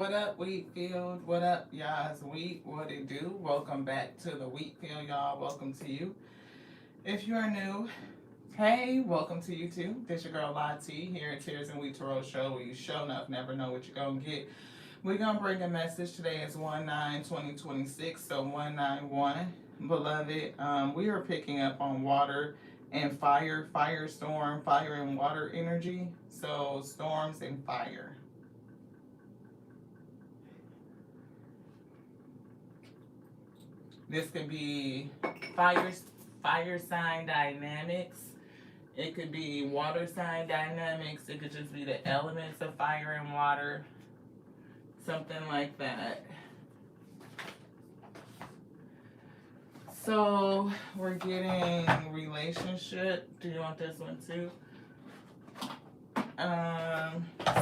What up, Wheatfield? What up, y'all's Wheat? What it do? Welcome back to the Wheatfield, y'all. Welcome to you. If you are new, hey, welcome to you too. This your girl Lati here at Tears and Wheat Tarot Show, where you show enough never know what you're gonna get. We're gonna bring a message today. It's 1/9/2026, so 191. Beloved, we are picking up on water and fire, firestorm, fire and water energy. So storms and fire. This could be fire fire sign dynamics. It could be water sign dynamics. It could just be the elements of fire and water. Something like that. So we're getting relationship. Do you want this one too?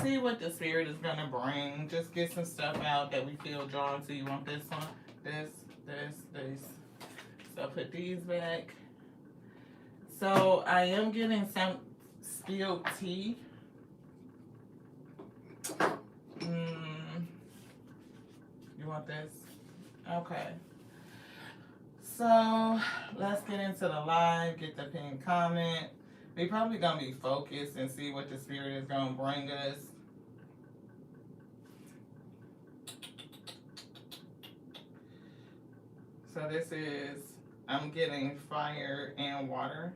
See what the spirit is gonna bring. Just get some stuff out that we feel drawn to. You want this one? This. So put these back. So I am getting some spilled tea. You want this? Okay. So let's get into the live. Get the pin comment. We probably gonna be focused and see what the spirit is gonna bring us. So this is, I'm getting fire and water.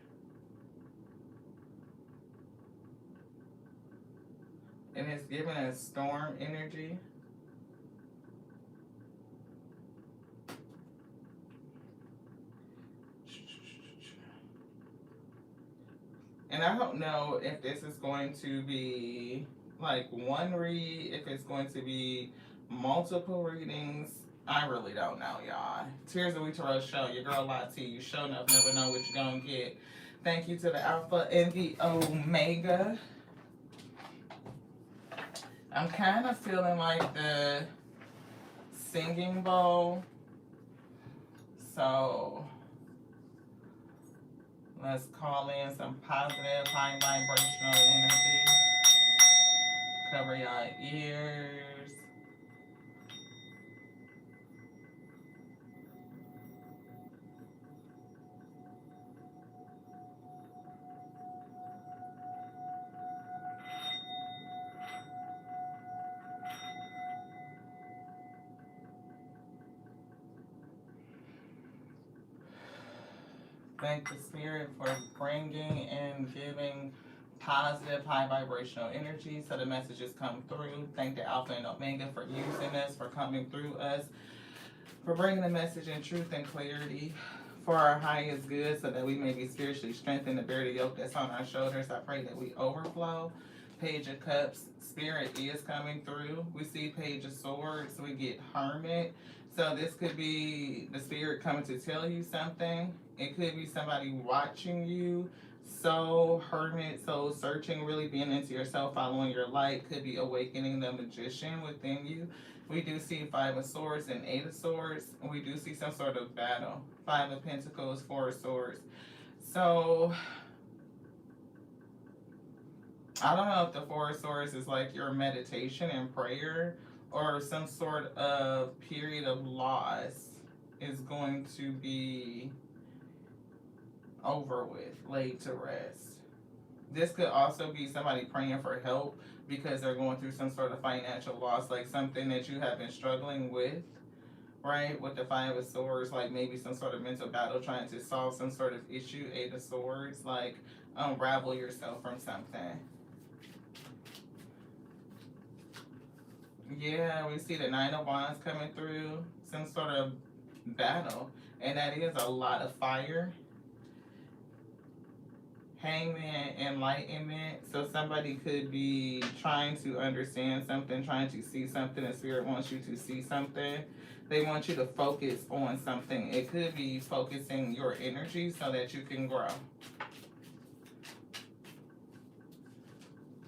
And it's giving us storm energy. And I don't know if this is going to be like one read, if it's going to be multiple readings. I really don't know, y'all. Tears of We Tarot Show, your girl Lati. You show enough, never know what you're gonna get. Thank you to the Alpha and the Omega. I'm kind of feeling like the singing bowl. So let's call in some positive, high vibrational energy. Cover your ears. Thank the Spirit for bringing and giving positive, high vibrational energy so the messages come through. Thank the Alpha and Omega for using us, for coming through us, for bringing the message in truth and clarity for our highest good so that we may be spiritually strengthened to bear the yoke that's on our shoulders. I pray that we overflow. Page of Cups, Spirit is coming through. We see Page of Swords, we get Hermit. So this could be the Spirit coming to tell you something. It could be somebody watching you. So Hermit, soul searching, really being into yourself, following your light. Could be awakening the magician within you. We do see Five of Swords and Eight of Swords. And we do see some sort of battle. Five of Pentacles, Four of Swords. So I don't know if the Four of Swords is like your meditation and prayer, or some sort of period of loss is going to be over with, laid to rest. This could also be somebody praying for help because they're going through some sort of financial loss, like something that you have been struggling with, right? With the Five of Swords, like maybe some sort of mental battle trying to solve some sort of issue. Eight of Swords, like unravel yourself from something. Yeah, we see the Nine of Wands coming through, some sort of battle, and that is a lot of fire. Hangman, enlightenment. So somebody could be trying to understand something, trying to see something. The Spirit wants you to see something. They want you to focus on something. It could be focusing your energy so that you can grow.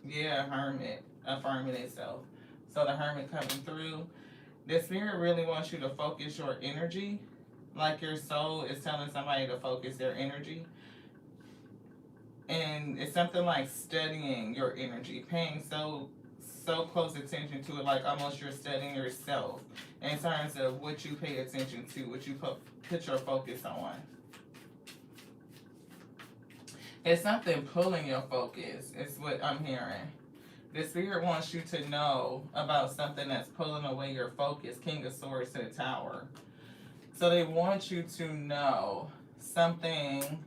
Yeah, Hermit, affirming itself. So the Hermit coming through. The Spirit really wants you to focus your energy. Like your soul is telling somebody to focus their energy. And it's something like studying your energy, paying so so close attention to it, like almost you're studying yourself in terms of what you pay attention to, what you put your focus on. It's something pulling your focus, is what I'm hearing. The spirit wants you to know about something that's pulling away your focus. King of Swords to the Tower. So they want you to know something.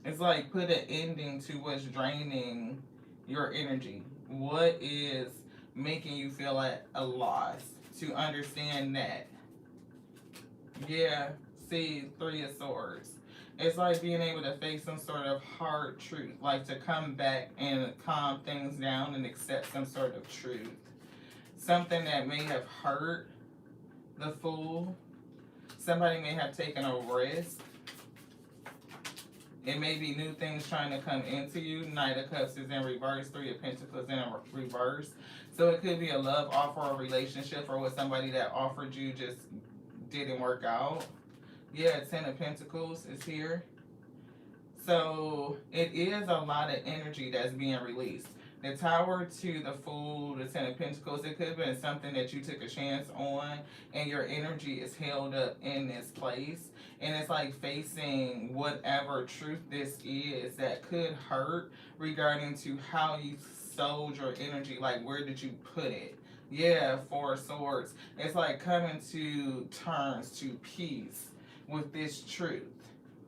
It's like put an ending to what's draining your energy. What is making you feel at a loss? To understand that. Yeah, see, Three of Swords. It's like being able to face some sort of hard truth, like to come back and calm things down and accept some sort of truth. Something that may have hurt the Fool. Somebody may have taken a risk. It may be new things trying to come into you. Knight of Cups is in reverse. Three of Pentacles in reverse. So it could be a love offer or relationship, or with somebody that offered you just didn't work out. Yeah, Ten of Pentacles is here. So it is a lot of energy that's being released. The Tower to the Fool, the Ten of Pentacles, it could have been something that you took a chance on and your energy is held up in this place. And it's like facing whatever truth this is that could hurt regarding to how you sold your energy. Like, where did you put it? Yeah, Four of Swords. It's like coming to terms, to peace with this truth.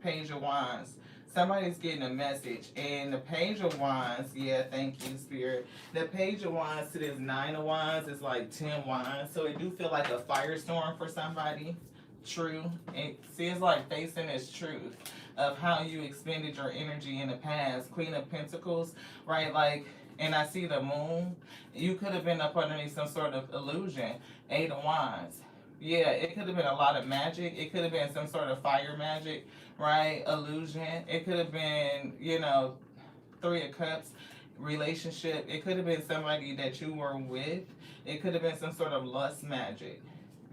Page of Wands. Somebody's getting a message. And the Page of Wands, yeah, thank you, Spirit. The Page of Wands to this Nine of Wands is like 10 Wands. So it do feel like a firestorm for somebody. True. It feels like facing this truth of how you expended your energy in the past. Queen of Pentacles, right? Like, and I see the Moon. You could have been up underneath some sort of illusion. Eight of Wands. Yeah, it could have been a lot of magic. It could have been some sort of fire magic, right? Illusion. It could have been, you know, Three of Cups, relationship. It could have been somebody that you were with. It could have been some sort of lust magic.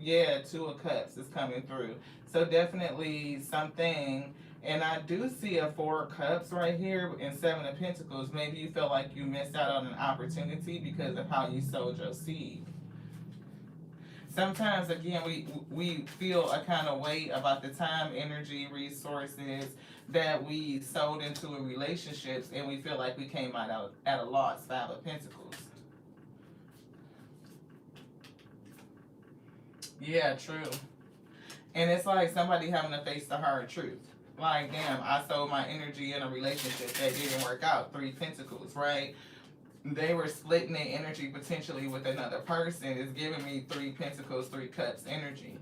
Yeah, Two of Cups is coming through. So definitely something. And I do see a Four of Cups right here and Seven of Pentacles. Maybe you feel like you missed out on an opportunity because of how you sowed your seed. Sometimes, again, we feel a kind of weight about the time, energy, resources that we sold into a relationships, and we feel like we came out at a loss. Five of Pentacles. Yeah, true. And it's like somebody having to face the hard truth. Like, damn, I sold my energy in a relationship that didn't work out. Three Pentacles, right? They were splitting their energy potentially with another person. It's giving me Three Pentacles, Three Cups energy.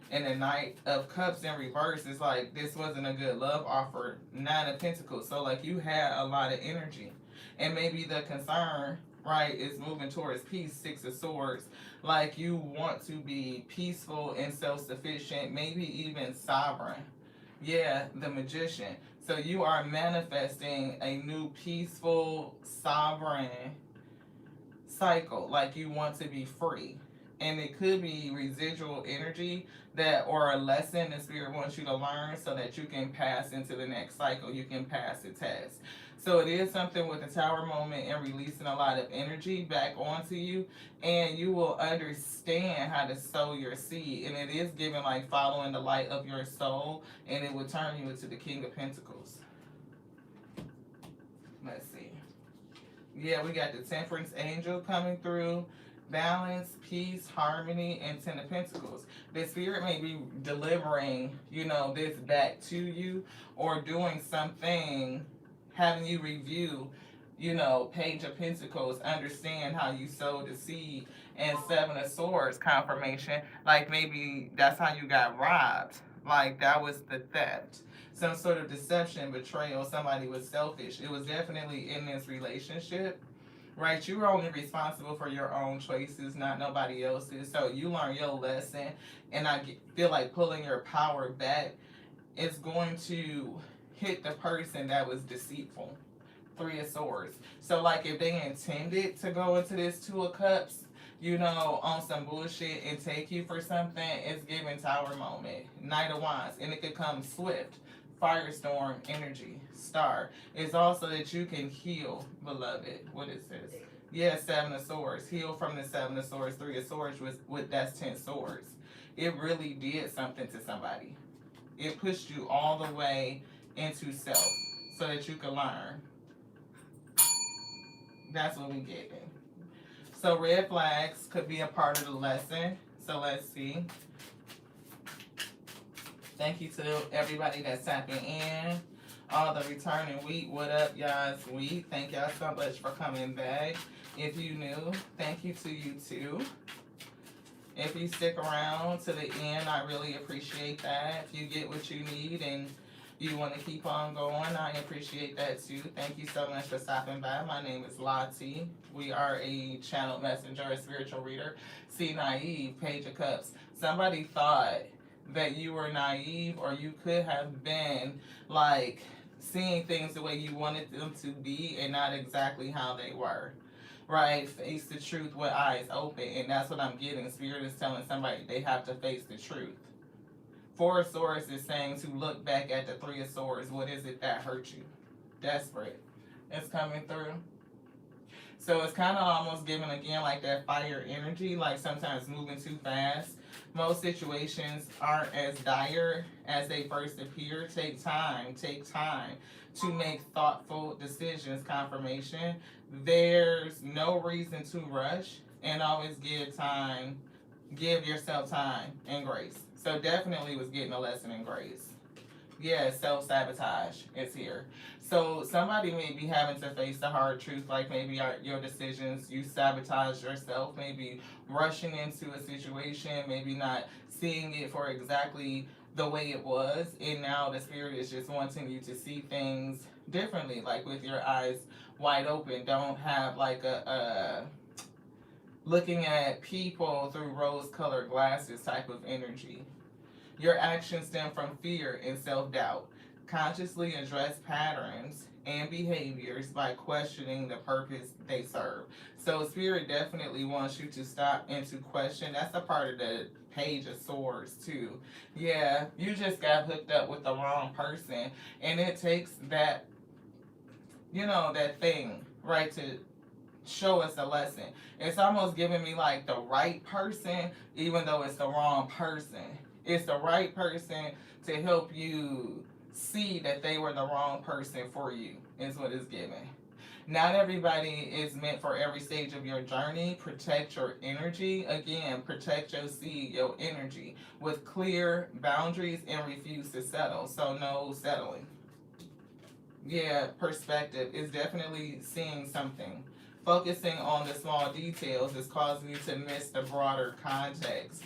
And the Knight of Cups in reverse is like, this wasn't a good love offer. Nine of Pentacles. So, like, you had a lot of energy. And maybe the concern, right, is moving towards peace. Six of Swords. Like, you want to be peaceful and self-sufficient, maybe even sovereign. Yeah, the Magician. So you are manifesting a new peaceful, sovereign cycle. Like, you want to be free. And it could be residual energy that, or a lesson the Spirit wants you to learn so that you can pass into the next cycle. You can pass the test. So it is something with the Tower moment and releasing a lot of energy back onto you. And you will understand how to sow your seed. And it is given like following the light of your soul. And it will turn you into the King of Pentacles. Let's see. Yeah, we got the Temperance Angel coming through. Balance, peace, harmony, and Ten of Pentacles. The Spirit may be delivering, you know, this back to you, or doing something, having you review, you know, Page of Pentacles, understand how you sowed the seed, and Seven of Swords confirmation. Like, maybe that's how you got robbed. Like, that was the theft. Some sort of deception, betrayal, somebody was selfish. It was definitely in this relationship. Right, you were only responsible for your own choices, not nobody else's. So you learn your lesson, and I feel like pulling your power back is going to hit the person that was deceitful. Three of Swords. So, like, if they intended to go into this Two of Cups, you know, on some bullshit and take you for something, it's giving Tower moment. Knight of Wands, and it could come swift. firestorm energy, star. It's also that you can heal, beloved. What is this? Yeah, Seven of Swords. Heal from the Seven of Swords. Three of Swords with that's 10 swords. It really did something to somebody. It pushed you all the way into self so that you could learn. That's what we get. So red flags could be a part of the lesson. So let's see. Thank you to everybody that's tapping in. All the returning wheat. What up, y'all? It's wheat. Thank y'all so much for coming back. If you new, thank you to you too. If you stick around to the end, I really appreciate that. If you get what you need and you want to keep on going, I appreciate that too. Thank you so much for stopping by. My name is Lottie. We are a channel messenger, a spiritual reader. See, naive, Page of Cups. Somebody thought that you were naive, or you could have been like seeing things the way you wanted them to be and not exactly how they were. Right? Face the truth with eyes open. And that's what I'm getting. Spirit is telling somebody they have to face the truth. Four of Swords is saying to look back at the Three of Swords. What is it that hurt you? Desperate. It's coming through. So it's kind of almost giving again like that fire energy, like sometimes moving too fast. Most situations aren't as dire as they first appear. Take time to make thoughtful decisions. Confirmation. There's no reason to rush, and always give yourself time and grace. So definitely was getting a lesson in grace. Yeah, self-sabotage is here. So somebody may be having to face the hard truth, like maybe your decisions, you sabotage yourself, maybe rushing into a situation, maybe not seeing it for exactly the way it was, and now the spirit is just wanting you to see things differently, like with your eyes wide open. Don't have like a looking at people through rose-colored glasses type of energy. Your actions stem from fear and self-doubt. Consciously address patterns and behaviors by questioning the purpose they serve. So Spirit definitely wants you to stop and to question. That's a part of the Page of Swords too. Yeah, you just got hooked up with the wrong person, and it takes that, that thing, right, to show us a lesson. It's almost giving me like the right person, even though it's the wrong person. It's the right person to help you see that they were the wrong person for you, is what it's giving. Not everybody is meant for every stage of your journey. Protect your energy. Again, protect your seed, your energy, with clear boundaries and refuse to settle. So no settling. Yeah, perspective is definitely seeing something. Focusing on the small details is causing you to miss the broader context.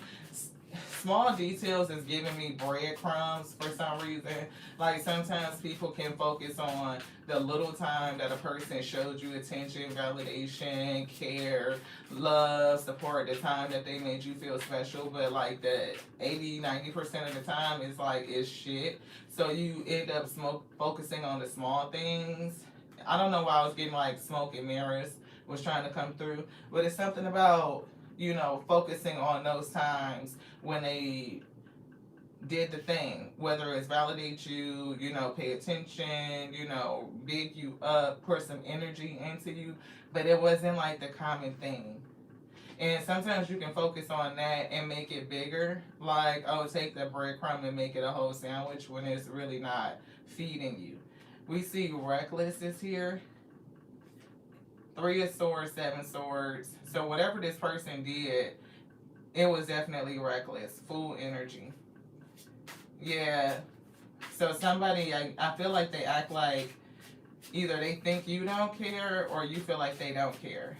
Small details is giving me breadcrumbs for some reason. Like sometimes people can focus on the little time that a person showed you attention, validation, care, love, support, the time that they made you feel special, but like the 80-90% of the time is like it's shit. So you end up focusing on the small things. I don't know why I was getting like smoke and mirrors was trying to come through, but it's something about focusing on those times when they did the thing, whether it's validate you, pay attention, big you up, pour some energy into you, but it wasn't like the common thing. And sometimes you can focus on that and make it bigger, like, take the breadcrumb and make it a whole sandwich when it's really not feeding you. We see reckless is here. 3 of Swords, 7 Swords. So whatever this person did, it was definitely reckless. Full energy. Yeah. So somebody, I feel like they act like either they think you don't care or you feel like they don't care.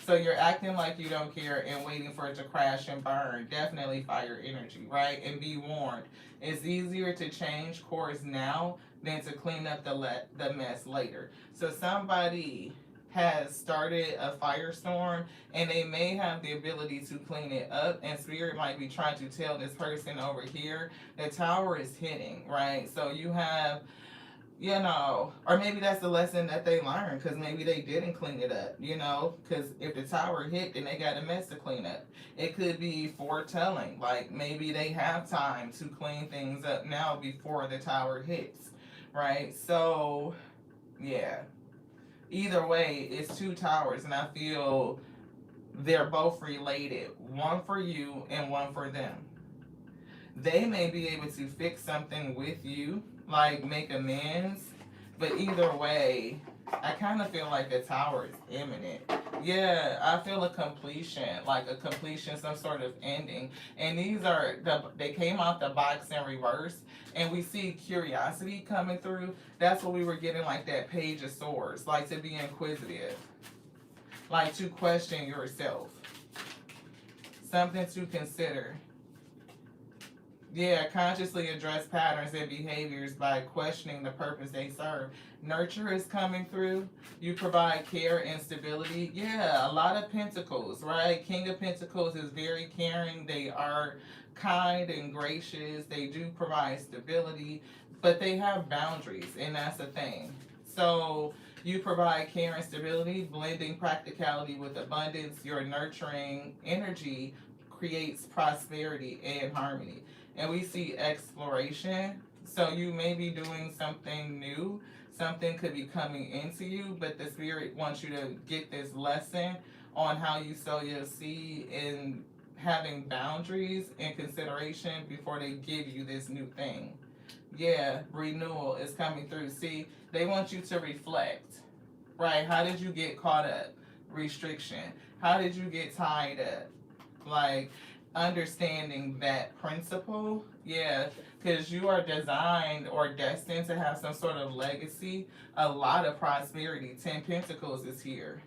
So you're acting like you don't care and waiting for it to crash and burn. Definitely fire energy, right? And be warned. It's easier to change course now than to clean up the mess later. So somebody has started a firestorm and they may have the ability to clean it up, and Spirit might be trying to tell this person over here the tower is hitting, right? So you have you know, or maybe that's the lesson that they learned because maybe they didn't clean it up, you know, because if the tower hit, then they got a mess to clean up. It could be foretelling, like maybe they have time to clean things up now before the tower hits, right? So, yeah, either way, it's two towers, and I feel they're both related, one for you and one for them. They may be able to fix something with you, like make amends, but either way, I kind of feel like the tower is imminent. Yeah, I feel a completion, like a completion, some sort of ending. And these are they came out the box in reverse, and we see curiosity coming through. That's what we were getting, like that page of swords, like to be inquisitive, like to question yourself, something to consider. Yeah, consciously address patterns and behaviors by questioning the purpose they serve. Nurture is coming through. You provide care and stability. Yeah, a lot of pentacles, right? King of Pentacles is very caring. They are kind and gracious. They do provide stability, but they have boundaries, and that's the thing. So you provide care and stability, blending practicality with abundance. Your nurturing energy creates prosperity and harmony, and we see exploration. So you may be doing something new, something could be coming into you, but the spirit wants you to get this lesson on how you sow your seed and having boundaries and consideration before they give you this new thing. Yeah, renewal is coming through. See, they want you to reflect, right? How did you get caught up? Restriction. How did you get tied up? Like understanding that principle, yeah, because you are designed or destined to have some sort of legacy, a lot of prosperity. 10 Pentacles is here,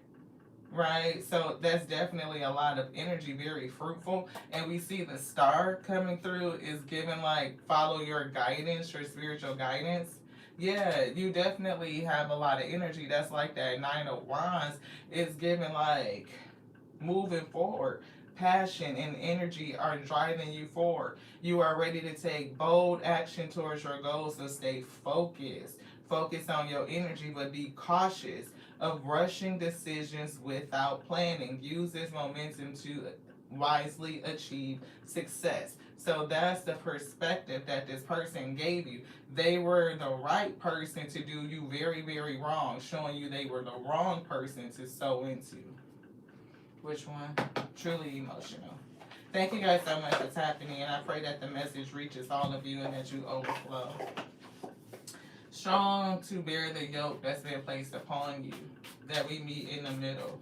right? So that's definitely a lot of energy, very fruitful. And we see the star coming through is given like follow your guidance, your spiritual guidance. Yeah, you definitely have a lot of energy. That's like that Nine of Wands is given like moving forward. Passion and energy are driving you forward. You are ready to take bold action towards your goals, so stay focused. Focus on your energy, but be cautious of rushing decisions without planning. Use this momentum to wisely achieve success. So that's the perspective that this person gave you. They were the right person to do you very, very wrong, showing you they were the wrong person to sow into. Which one? Truly emotional. Thank you guys so much for tapping in. I pray that the message reaches all of you and that you overflow. Strong to bear the yoke that's been placed upon you, that we meet in the middle.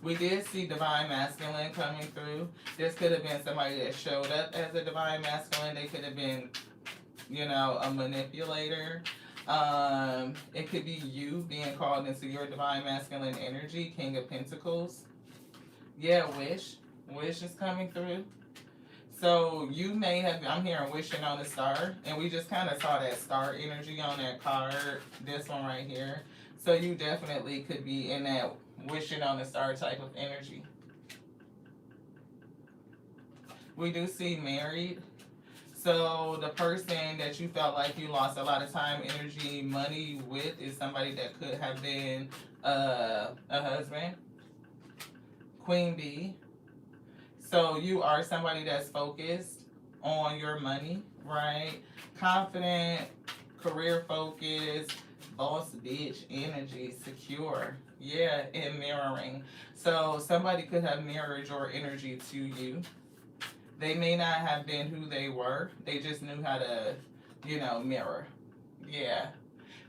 We did see divine masculine coming through. This could have been somebody that showed up as a divine masculine. They could have been, you know, a manipulator. It could be you being called into your divine masculine energy, King of Pentacles. Yeah, wish. Wish is coming through. So you may have, I'm hearing wishing on a star, and we just kind of saw that star energy on that card, this one right here. So you definitely could be in that wishing on a star type of energy. We do see married. So the person that you felt like you lost a lot of time, energy, money with is somebody that could have been a husband. Queen Bee. So you are somebody that's focused on your money, right? Confident, career focused, boss bitch energy, secure. Yeah, and mirroring. So somebody could have mirrored your energy to you. They may not have been who they were. They just knew how to, you know, mirror. Yeah.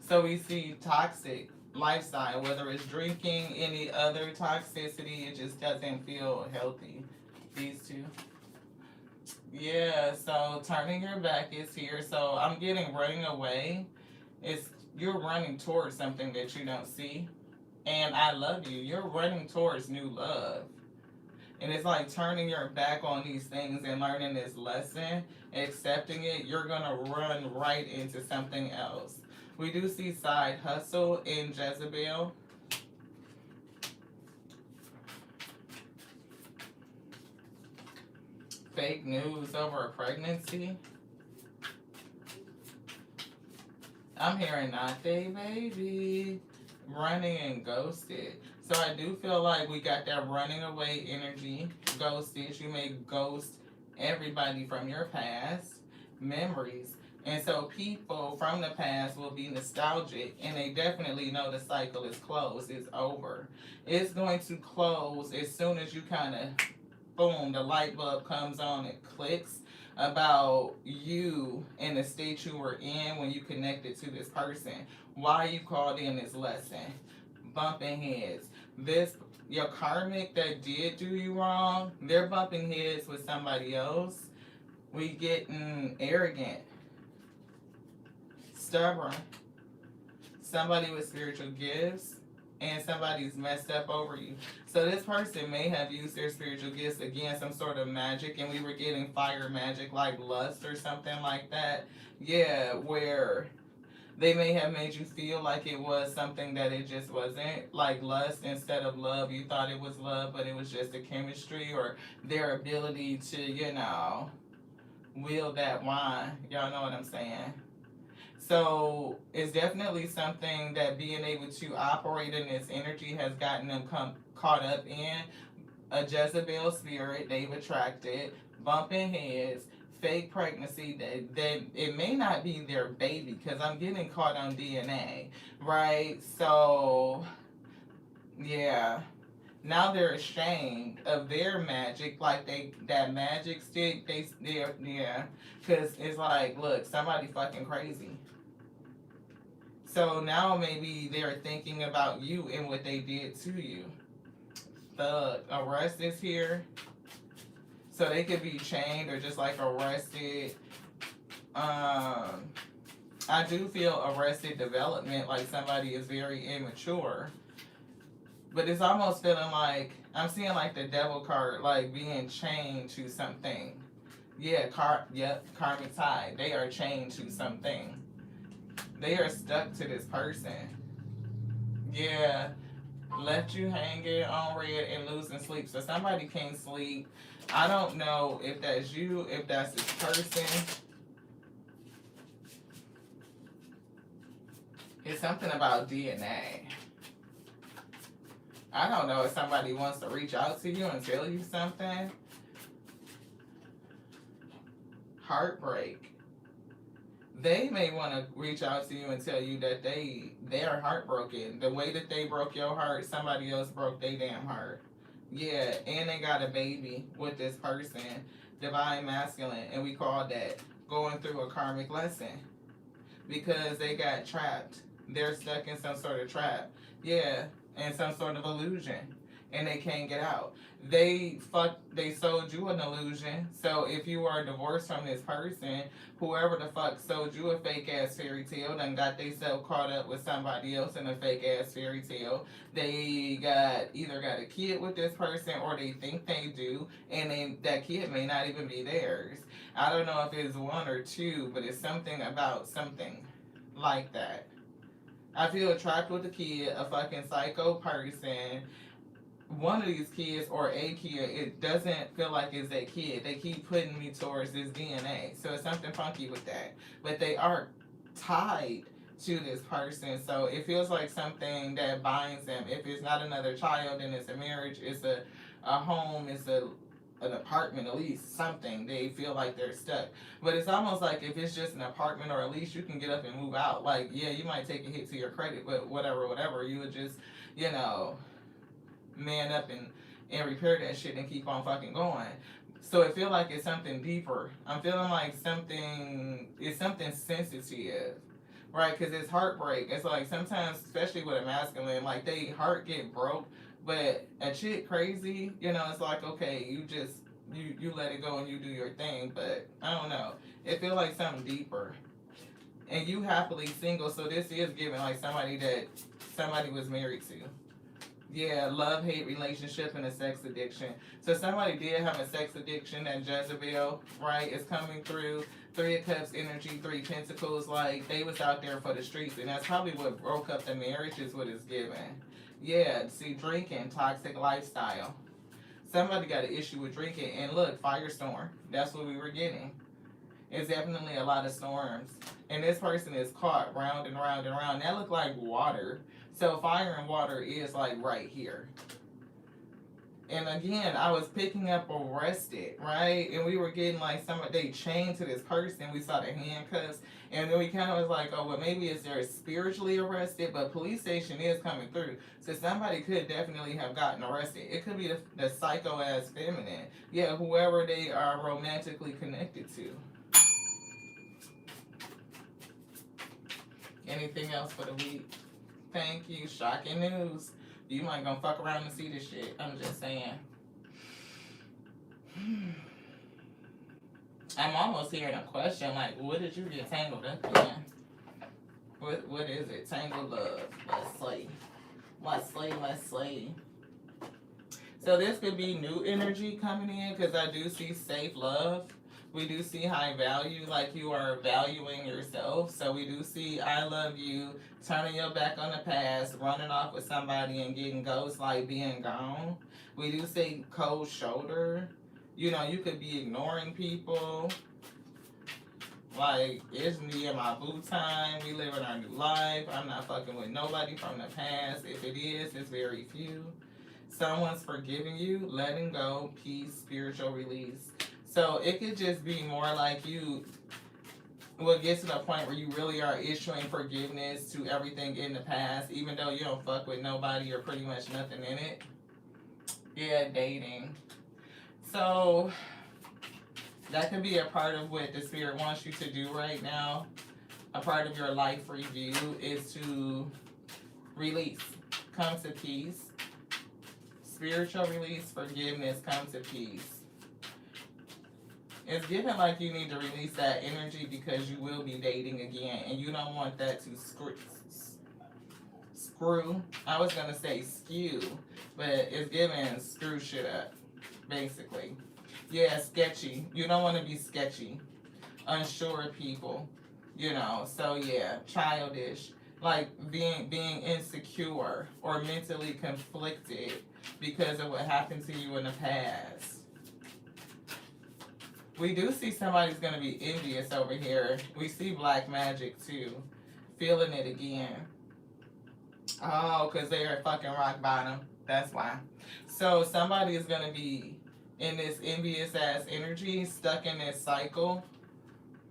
So we see toxic lifestyle, whether it's drinking, any other toxicity, it just doesn't feel healthy. These two. Yeah, so turning your back is here. So I'm getting running away. It's you're running towards something that you don't see. And I love you. You're running towards new love. And it's like turning your back on these things and learning this lesson, accepting it, you're gonna run right into something else. We do see side hustle in Jezebel. Fake news over a pregnancy. I'm hearing not they baby, running and ghosted. So I do feel like we got that running away energy, ghosted. You may ghost everybody from your past memories. And so people from the past will be nostalgic and they definitely know the cycle is closed, it's over. It's going to close as soon as you kind of, boom, the light bulb comes on, it clicks about you and the state you were in when you connected to this person. Why you called in this lesson. Bumping heads. This, your karmic that did do you wrong, they're bumping heads with somebody else. We getting arrogant, stubborn, somebody with spiritual gifts, and somebody's messed up over you. So this person may have used their spiritual gifts against some sort of magic, and we were getting fire magic like lust or something like that. Yeah, where they may have made you feel like it was something that it just wasn't, like lust instead of love. You thought it was love, but it was just a chemistry or their ability to, wield that wine. Y'all know what I'm saying? So it's definitely something that being able to operate in this energy has gotten them caught up in. A Jezebel spirit they've attracted, bumping heads, fake pregnancy, that it may not be their baby because I'm getting caught on DNA, right? So yeah. Now they're ashamed of their magic, like that magic stick, yeah, because it's like, look, somebody fucking crazy. So now maybe they're thinking about you and what they did to you. The arrest is here. So they could be chained or just like arrested. I do feel arrested development, like somebody is very immature. But it's almost feeling like, I'm seeing like the devil card, like being chained to something. Yeah, karmic tie. They are chained to something. They are stuck to this person. Yeah, left you hanging on red and losing sleep. So somebody can't sleep. I don't know if that's you, if that's this person. It's something about DNA. I don't know if somebody wants to reach out to you and tell you something. Heartbreak. They may want to reach out to you and tell you that they are heartbroken. The way that they broke your heart, somebody else broke their damn heart. Yeah, and they got a baby with this person, divine masculine, and we call that going through a karmic lesson because they got trapped. They're stuck in some sort of trap. Yeah, and some sort of illusion, and they can't get out. They sold you an illusion. So if you are divorced from this person, whoever the fuck sold you a fake ass fairy tale, done got themselves caught up with somebody else in a fake ass fairy tale. They either got a kid with this person or they think they do, and that kid may not even be theirs. I don't know if it's one or two, but it's something about something like that. I feel trapped with a kid, a fucking psycho person. One of these kids or a kid, it doesn't feel like it's a kid. They keep putting me towards this DNA. So it's something funky with that. But they are tied to this person. So it feels like something that binds them. If it's not another child, then it's a marriage, it's a home, it's an apartment, at least something. They feel like they're stuck. But it's almost like if it's just an apartment or at least you can get up and move out. Like, yeah, you might take a hit to your credit, but whatever, you would just, man up and repair that shit and keep on fucking going. So it feel like it's something deeper. I'm feeling like it's something sensitive, right? Because it's heartbreak. It's like sometimes, especially with a masculine, like they heart get broke, but a chick crazy, it's like, okay, you just, you let it go and you do your thing, but I don't know. It feel like something deeper. And you happily single, so this is giving like somebody that somebody was married to. Yeah, love-hate relationship and a sex addiction. So somebody did have a sex addiction, that Jezebel, right, is coming through. 3 of Cups energy, 3 Pentacles, like they was out there for the streets. And that's probably what broke up the marriage is what it's given. Yeah, see, drinking, toxic lifestyle. Somebody got an issue with drinking. And look, firestorm. That's what we were getting. It's definitely a lot of storms. and this person is caught round and round and round. That look like water. So fire and water is like right here. And again, I was picking up arrested, right? And we were getting like they chained to this person. We saw the handcuffs. And then we kind of was like, oh, well, maybe it's they're spiritually arrested, but police station is coming through. So somebody could definitely have gotten arrested. It could be the psycho-ass feminine. Yeah, whoever they are romantically connected to. Anything else for the week? Thank you. Shocking news. You might gonna fuck around and see this shit. I'm just saying. I'm almost hearing a question like, what did you get tangled up in? What is it? Tangled love. Let's see. So this could be new energy coming in because I do see safe love. We do see high value, like you are valuing yourself. So we do see I love you, turning your back on the past, running off with somebody and getting ghost, like being gone. We do see cold shoulder. You know, you could be ignoring people. Like, it's me and my boo time. We live in our new life. I'm not fucking with nobody from the past. If it is, it's very few. Someone's forgiving you, letting go, peace, spiritual release. So it could just be more like you will get to the point where you really are issuing forgiveness to everything in the past, even though you don't fuck with nobody or pretty much nothing in it. Yeah, dating. So that could be a part of what the spirit wants you to do right now. A part of your life review is to release, come to peace. Spiritual release, forgiveness, come to peace. It's given like you need to release that energy because you will be dating again and you don't want that to screw. I was going to say skew, but it's given screw shit up, basically. Yeah, sketchy. You don't want to be sketchy. Unsure people, you know. So yeah, childish. Like being insecure or mentally conflicted because of what happened to you in the past. We do see somebody's going to be envious over here. We see black magic too. Feeling it again. Oh, because they are fucking rock bottom. That's why. So somebody is going to be in this envious ass energy, stuck in this cycle,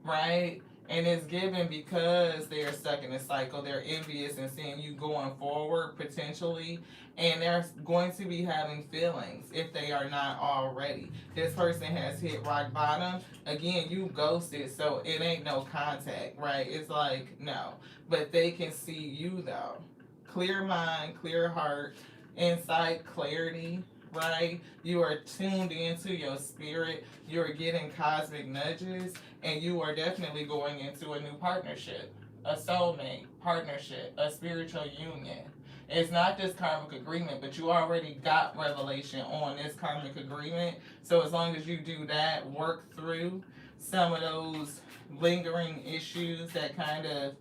right? And it's given because they're stuck in this cycle. They're envious and seeing you going forward potentially. And they're going to be having feelings if they are not already. This person has hit rock bottom. Again, you ghosted, so it ain't no contact, right? It's like, no. But they can see you, though. Clear mind, clear heart, insight, clarity, right? You are tuned into your spirit. You're getting cosmic nudges. And you are definitely going into a new partnership. A soulmate partnership. A spiritual union. It's not this karmic agreement, but you already got revelation on this karmic agreement. So as long as you do that, work through some of those lingering issues that kind of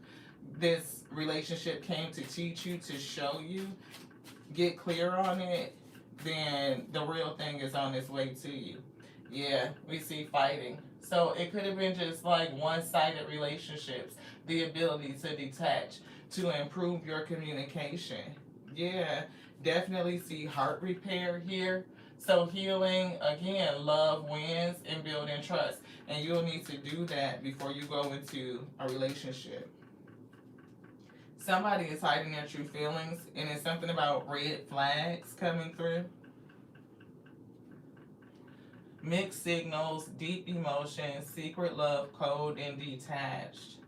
this relationship came to teach you, to show you, get clear on it, then the real thing is on its way to you. Yeah, we see fighting. So it could have been just like one-sided relationships, the ability to detach, to improve your communication. Yeah, definitely see heart repair here. So healing, again, love wins and building trust. And you'll need to do that before you go into a relationship. Somebody is hiding their true feelings, and it's something about red flags coming through. Mixed signals, deep emotions, secret love, cold, and detached.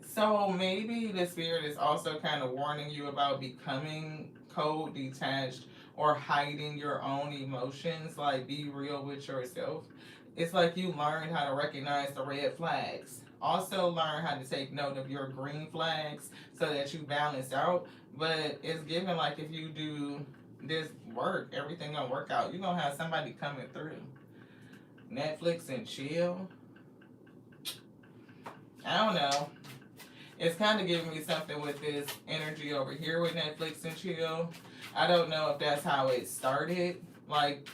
So maybe the spirit is also kind of warning you about becoming cold, detached, or hiding your own emotions. Like, be real with yourself. It's like you learned how to recognize the red flags. Also learn how to take note of your green flags so that you balance out. But it's given like if you do this work, everything gonna work out. You're gonna have somebody coming through. Netflix and chill. I don't know. It's kind of giving me something with this energy over here with Netflix and chill. I don't know if that's how it started. Like,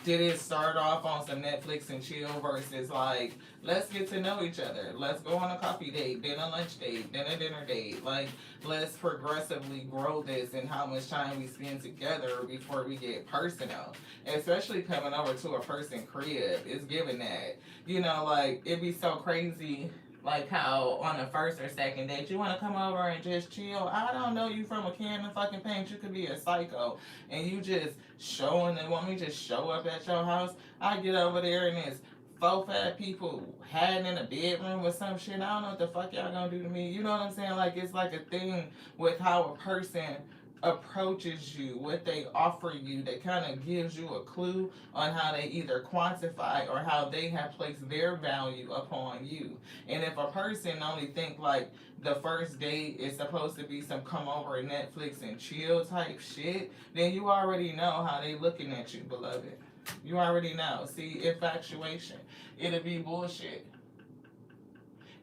Did it start off on some Netflix and chill versus like, let's get to know each other. Let's go on a coffee date, then a lunch date, then a dinner date. Like, let's progressively grow this and how much time we spend together before we get personal. Especially coming over to a person crib is giving that. You know, like, it'd be so crazy like how on the first or second date you want to come over and just chill. I don't know you from a can of fucking paint. You could be a psycho and you just showing and want me to just show up at your house. I get over there and it's four fat people hiding in a bedroom or some shit. I don't know what the fuck y'all gonna do to me. You know what I'm saying? Like, it's like a thing with how a person approaches you, what they offer you, that kind of gives you a clue on how they either quantify or how they have placed their value upon you. And if a person only think like the first date is supposed to be some come over Netflix and chill type shit, then you already know how they looking at you, beloved. You already know. See, infatuation. It'll be bullshit.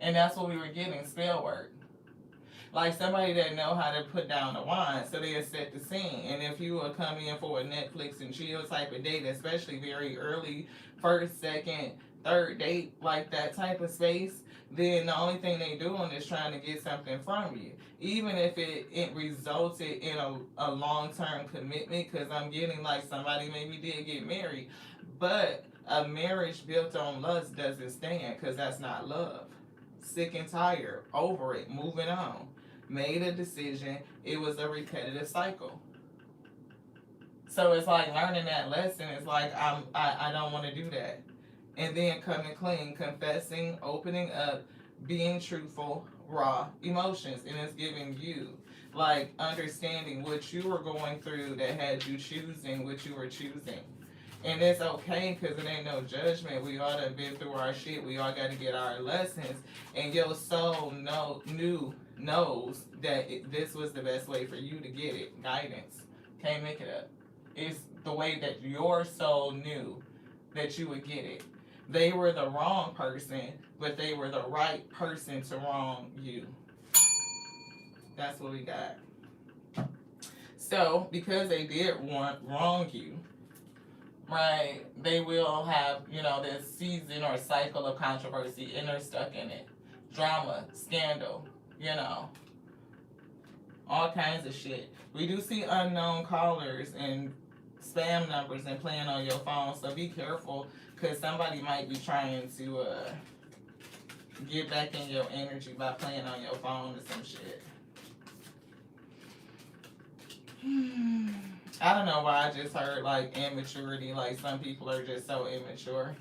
And that's what we were getting, spell work. Like somebody that know how to put down the wine, so they'll set the scene. And if you will come in for a Netflix and chill type of date, especially very early, first, second, third date, like that type of space, then the only thing they doing is trying to get something from you. Even if it resulted in a long-term commitment, because I'm getting like somebody maybe did get married, but a marriage built on lust doesn't stand, because that's not love. Sick and tired, over it, moving on. Made a decision, it was a repetitive cycle. So it's like learning that lesson. It's like I don't want to do that. And then coming clean, confessing, opening up, being truthful, raw emotions, and it's giving you like understanding what you were going through that had you choosing what you were choosing. And it's okay because it ain't no judgment. We all done been through our shit. We all got to get our lessons. And your soul knows that this was the best way for you to get it. Guidance. Can't make it up. It's the way that your soul knew that you would get it. They were the wrong person, but they were the right person to wrong you. That's what we got. So, because they did wrong you, right, they will have, this season or cycle of controversy and they're stuck in it. Drama, scandal, all kinds of shit. We do see unknown callers and spam numbers and playing on your phone, so be careful because somebody might be trying to get back in your energy by playing on your phone or some shit. I don't know why I just heard like immaturity, like some people are just so immature.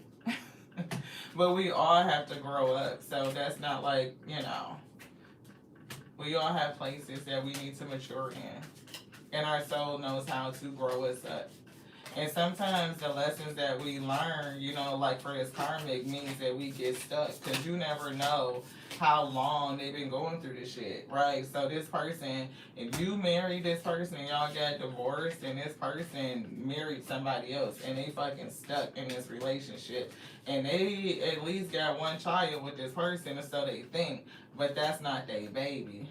But we all have to grow up, so that's not like, we all have places that we need to mature in. And our soul knows how to grow us up. And sometimes the lessons that we learn, like for this karmic means that we get stuck because you never know how long they've been going through this shit, right? So this person, if you married this person and y'all got divorced and this person married somebody else and they fucking stuck in this relationship and they at least got one child with this person, and so they think, but that's not their baby.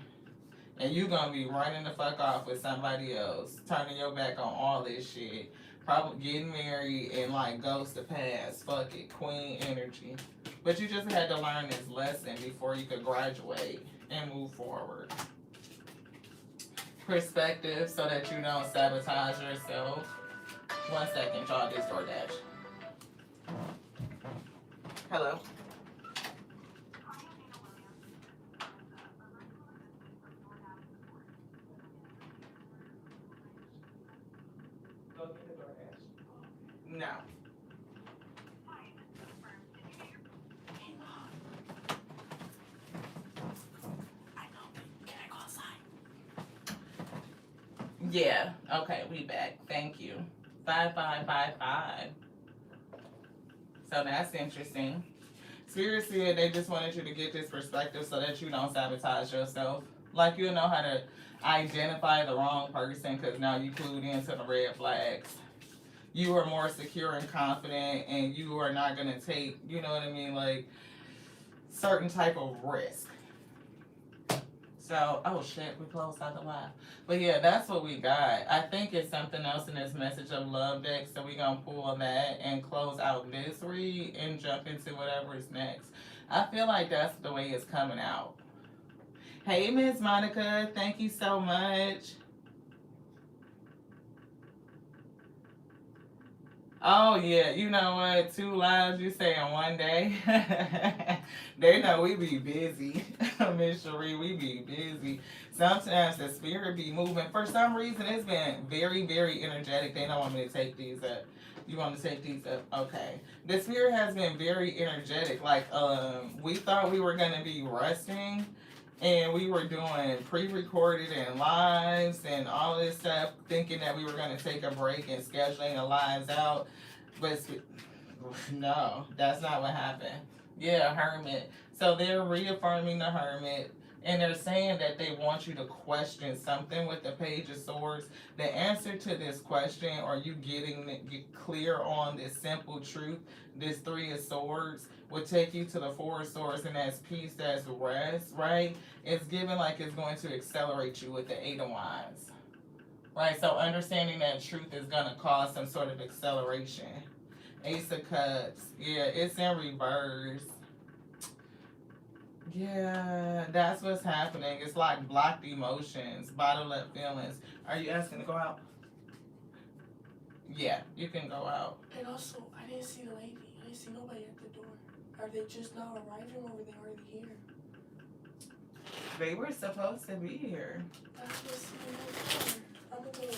And you gonna be running the fuck off with somebody else, turning your back on all this shit, probably getting married and like ghost the past. Fuck it, queen energy. But you just had to learn this lesson before you could graduate and move forward. Perspective so that you don't sabotage yourself. 1 second, y'all, this DoorDash. Hello? Go get the DoorDash. No. Yeah, okay, we back. Thank you. 5555. So that's interesting. Spirit said they just wanted you to get this perspective so that you don't sabotage yourself. Like you'll know how to identify the wrong person because now you clued into the red flags. You are more secure and confident and you are not going to take, like certain type of risk. So, oh shit, we closed out the live. But yeah, that's what we got. I think it's something else in this message of love deck. So we gonna pull that and close out this read and jump into whatever is next. I feel like that's the way it's coming out. Hey, Miss Monica, thank you so much. Oh yeah, you know what? 2 lives you say in one day. They know we be busy, Miss Cherie. We be busy. Sometimes the spirit be moving. For some reason, it's been very, very energetic. They don't want me to take these up. You want to take these up? Okay. The spirit has been very energetic. Like we thought we were gonna be resting, and we were doing pre-recorded and lives and all this stuff, thinking that we were gonna take a break and scheduling the lives out. But no, that's not what happened. Yeah, Hermit. So they're reaffirming the Hermit, and they're saying that they want you to question something with the Page of Swords. The answer to this question, are you get clear on this simple truth? This Three of Swords would take you to the Four of Swords, and that's peace, that's rest, right? It's given like it's going to accelerate you with the Eight of Wands. Right, so understanding that truth is going to cause some sort of acceleration. Ace of Cups. Yeah, it's in reverse. Yeah, that's what's happening. It's like blocked emotions, bottled up feelings. Are you asking to go out? Yeah, you can go out. And also, I didn't see the lady. I didn't see nobody at the door. Are they just now arriving or were they already here? They were supposed to be here. I can't see them at the door. I'm gonna go.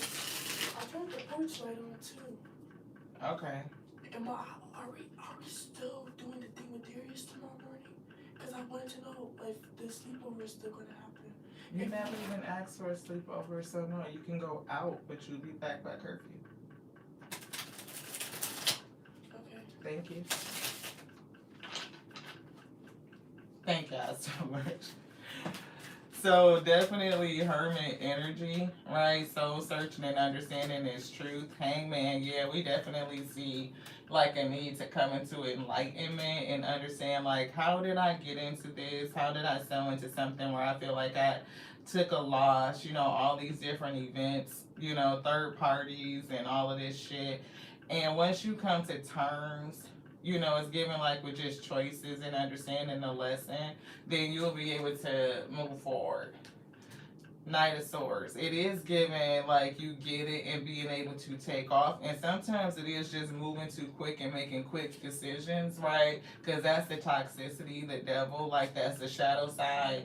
I turned the porch light on too. Okay. Are we still doing the thing with Darius tomorrow morning? Because I wanted to know if the sleepover is still gonna happen. You never even asked for a sleepover, so no, you can go out, but you'll be back by curfew. Okay. Thank you. Thank y'all so much. So definitely Hermit energy, right? Soul searching and understanding this truth. Hangman, yeah, we definitely see like a need to come into enlightenment and understand like, how did I get into this? How did I sell into something where I feel like I took a loss, you know, all these different events, you know, third parties and all of this shit. And once you come to terms, you know, it's given like with just choices and understanding the lesson, then you'll be able to move forward. Knight of Swords. It is given like you get it and being able to take off. And sometimes it is just moving too quick and making quick decisions, right? Because that's the toxicity, the devil, like that's the shadow side.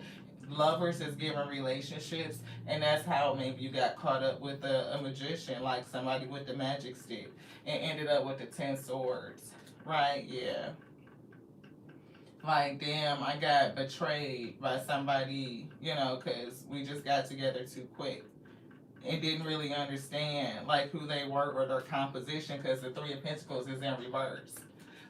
Lovers is given relationships, and that's how maybe you got caught up with a magician, like somebody with the magic stick, and ended up with the 10 swords. Right, yeah. Like, damn, I got betrayed by somebody, you know, because we just got together too quick and didn't really understand, like, who they were or their composition, because the Three of Pentacles is in reverse.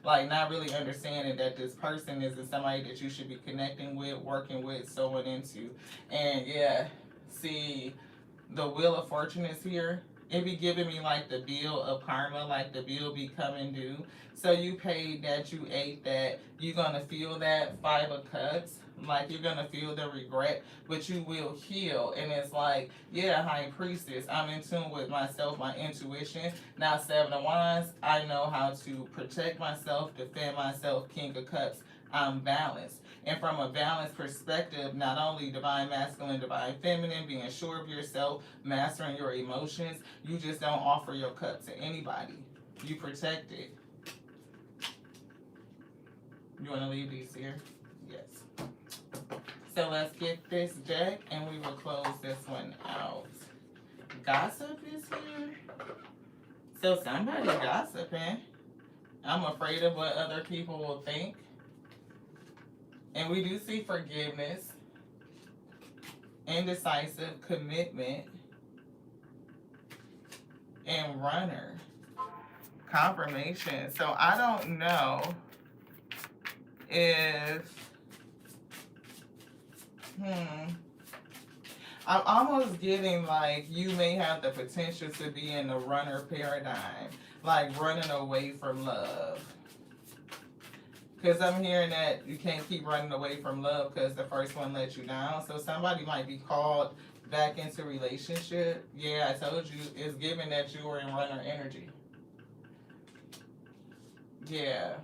Like, not really understanding that this person isn't somebody that you should be connecting with, working with, sowing into. And, yeah, see, the Wheel of Fortune is here. It be giving me like the bill of karma, like the bill be coming due. So you paid that, you ate that, you're gonna feel that 5 of Cups, like you're gonna feel the regret, but you will heal. And it's like, yeah, High Priestess, I'm in tune with myself, my intuition. Now 7 of Wands, I know how to protect myself, defend myself. King of Cups, I'm balanced. And from a balanced perspective, not only divine masculine, divine feminine, being sure of yourself, mastering your emotions, you just don't offer your cup to anybody. You protect it. You want to leave these here? Yes. So let's get this deck and we will close this one out. Gossip is here. So somebody gossiping. I'm afraid of what other people will think. And we do see forgiveness, indecisive, commitment, and runner. Confirmation. So I don't know if, I'm almost getting like you may have the potential to be in the runner paradigm, like running away from love. Because I'm hearing that you can't keep running away from love because the first one let you down. So somebody might be called back into relationship. Yeah, I told you, it's given that you were in runner energy. Yeah.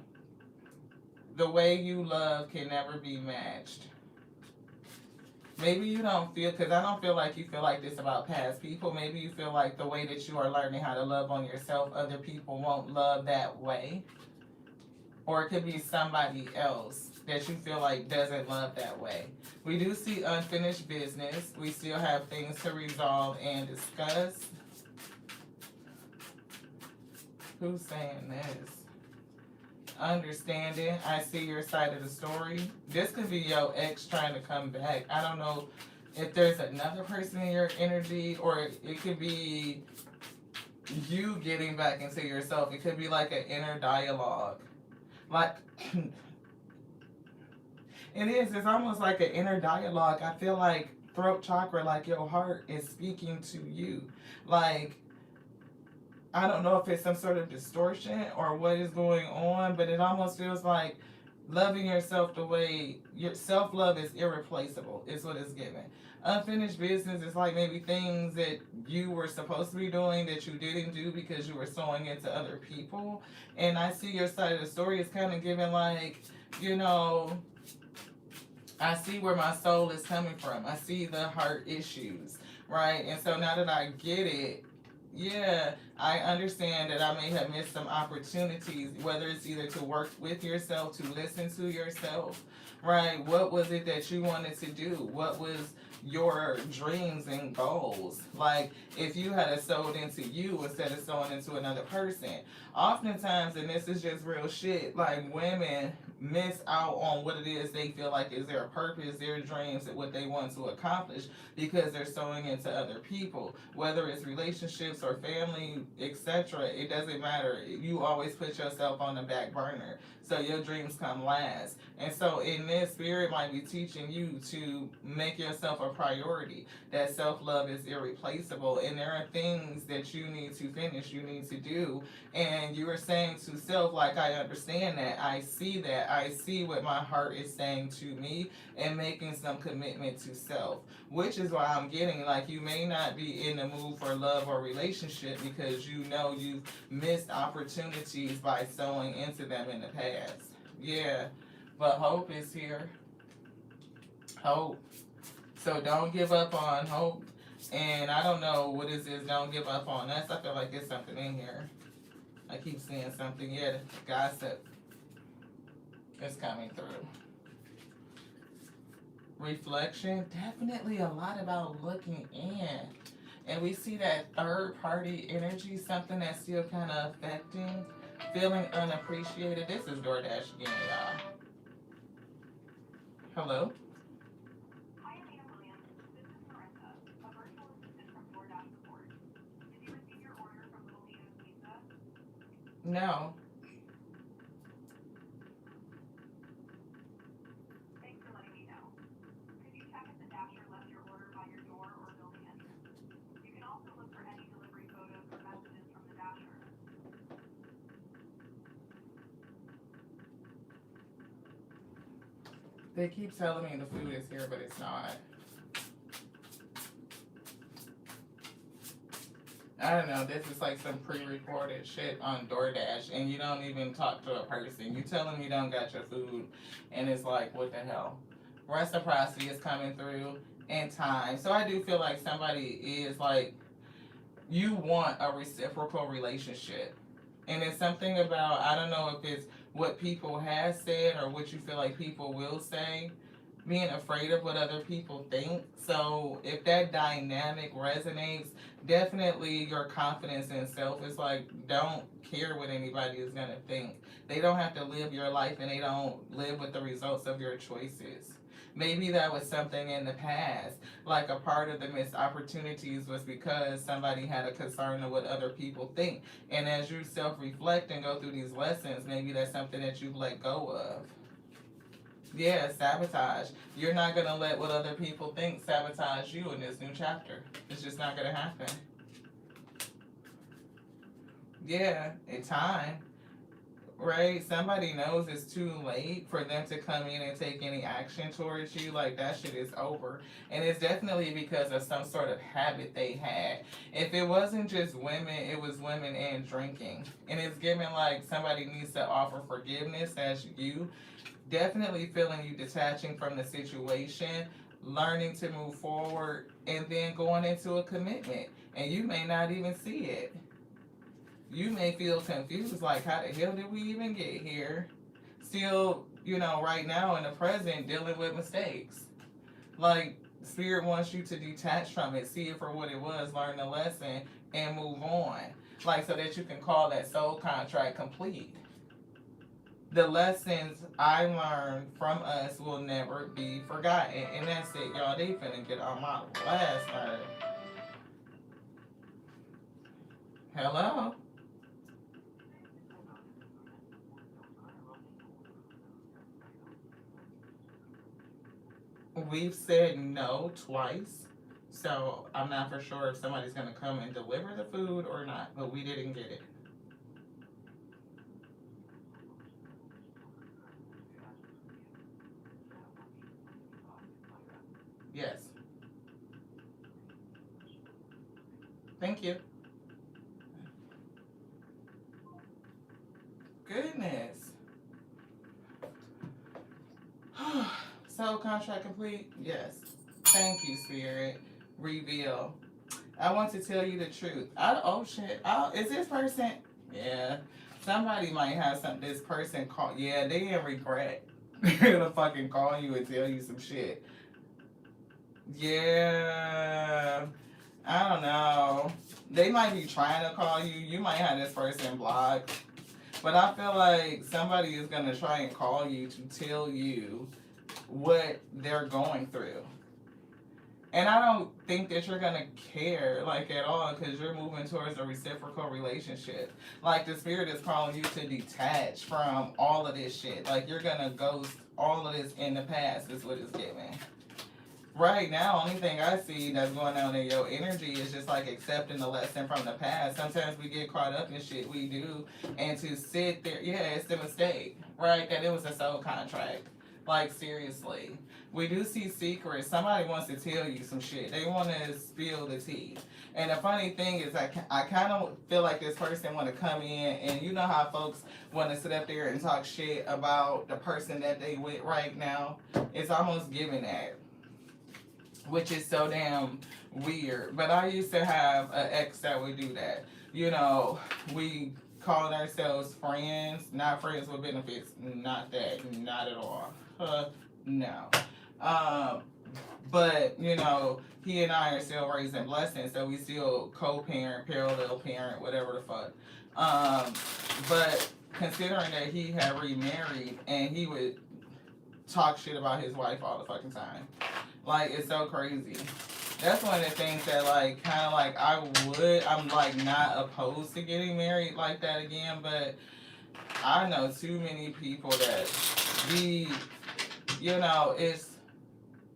The way you love can never be matched. Maybe you don't feel, because I don't feel like you feel like this about past people. Maybe you feel like the way that you are learning how to love on yourself, other people won't love that way. Or it could be somebody else that you feel like doesn't love that way. We do see unfinished business. We still have things to resolve and discuss. Who's saying this? Understanding. I see your side of the story. This could be your ex trying to come back. I don't know if there's another person in your energy, or it could be you getting back into yourself. It could be like an inner dialogue. Like, it is. It's almost like an inner dialogue. I feel like throat chakra, like your heart is speaking to you. Like, I don't know if it's some sort of distortion or what is going on, but it almost feels like loving yourself the way your self-love is irreplaceable, is what it's given. Unfinished business is like maybe things that you were supposed to be doing that you didn't do because you were sewing into other people. And I see your side of the story is kind of given like, you know, I see where my soul is coming from. I see the heart issues, right? And so now that I get it, yeah, I understand that I may have missed some opportunities, whether it's either to work with yourself, to listen to yourself, right? What was it that you wanted to do? What was your dreams and goals? Like, if you had sewed into you instead of sewing into another person. Oftentimes, and this is just real shit, like women miss out on what it is they feel like is their purpose, their dreams, and what they want to accomplish because they're sewing into other people, whether it's relationships or family, etc. It doesn't matter. You always put yourself on the back burner, so your dreams come last. And so in this, spirit might be teaching you to make yourself a priority, that self-love is irreplaceable, and there are things that you need to finish, you need to do. And you are saying to self, like, I understand that, I see what my heart is saying to me, and making some commitment to self, which is why I'm getting, like, you may not be in the mood for love or relationship because you know you've missed opportunities by sewing into them in the past. Yeah, but hope is here. Hope. So don't give up on hope. And I don't know what this is, don't give up on us. I feel like there's something in here. I keep seeing something. Yeah, the gossip is coming through. Reflection, definitely a lot about looking in. And we see that third party energy, something that's still kind of affecting, feeling unappreciated. This is DoorDash again, y'all. Hello? Hi, Amanda Williams. This is Marissa, a virtual assistant from DoorDash support. Did you receive your order from Little Leo's Pizza? No. Thanks for letting me know. Could you check if the Dasher left your order by your door or building entrance? You can also look for any delivery photos or messages from the Dasher. They keep telling me the food is here, but it's not. I don't know, this is like some pre-recorded shit on DoorDash, and you don't even talk to a person. You tell them you don't got your food, and it's like, what the hell? Reciprocity is coming through in time. So I do feel like somebody is like, you want a reciprocal relationship. And it's something about, I don't know if it's what people have said or what you feel like people will say, being afraid of what other people think. So if that dynamic resonates, definitely your confidence in self is like, don't care what anybody is going to think. They don't have to live your life, and they don't live with the results of your choices. Maybe that was something in the past, like a part of the missed opportunities was because somebody had a concern of what other people think. And as you self-reflect and go through these lessons, maybe that's something that you've let go of. Yeah, sabotage. You're not going to let what other people think sabotage you in this new chapter. It's just not going to happen. Yeah, in time. right? Somebody knows it's too late for them to come in and take any action towards you. Like, that shit is over. And it's definitely because of some sort of habit they had. If it wasn't just women, it was women and drinking. And it's given like somebody needs to offer forgiveness as you. Definitely feeling you detaching from the situation, learning to move forward, and then going into a commitment. And you may not even see it. You may feel confused, like, how the hell did we even get here? Still, right now in the present, dealing with mistakes. Like, Spirit wants you to detach from it, see it for what it was, learn the lesson, and move on. Like, so that you can call that soul contract complete. The lessons I learned from us will never be forgotten. And that's it, y'all. They finna get on my last nerve. Hello? We've said no twice, so I'm not for sure if somebody's gonna come and deliver the food or not, but we didn't get it. Yes. Thank you. Goodness. So, contract complete? Yes. Thank you, Spirit. Reveal. I want to tell you the truth. Oh shit. Is this person? Yeah. Somebody might have this person call. Yeah, they in regret. They're gonna fucking call you and tell you some shit. Yeah. I don't know. They might be trying to call you. You might have this person blocked. But I feel like somebody is gonna try and call you to tell you what they're going through. And I don't think that you're gonna care, like, at all, because you're moving towards a reciprocal relationship. Like, the Spirit is calling you to detach from all of this shit. Like, you're gonna ghost all of this in the past, is what it's giving. Right now, only thing I see that's going on in your energy is just like accepting the lesson from the past. Sometimes we get caught up in shit we do, and to sit there, yeah, it's the mistake, right? That it was a soul contract. Like, seriously. We do see secrets. Somebody wants to tell you some shit. They want to spill the tea. And the funny thing is, I kind of feel like this person want to come in, and you know how folks want to sit up there and talk shit about the person that they with right now? It's almost giving that. Which is so damn weird. But I used to have an ex that would do that. We called ourselves friends, not friends with benefits. Not that, not at all. No. But, he and I are still raising blessings, so we still co-parent, parallel parent, whatever the fuck. But considering that he had remarried and he would talk shit about his wife all the fucking time. Like, it's so crazy. That's one of the things that, like, kind of like I'm like not opposed to getting married like that again, but I know too many people that it's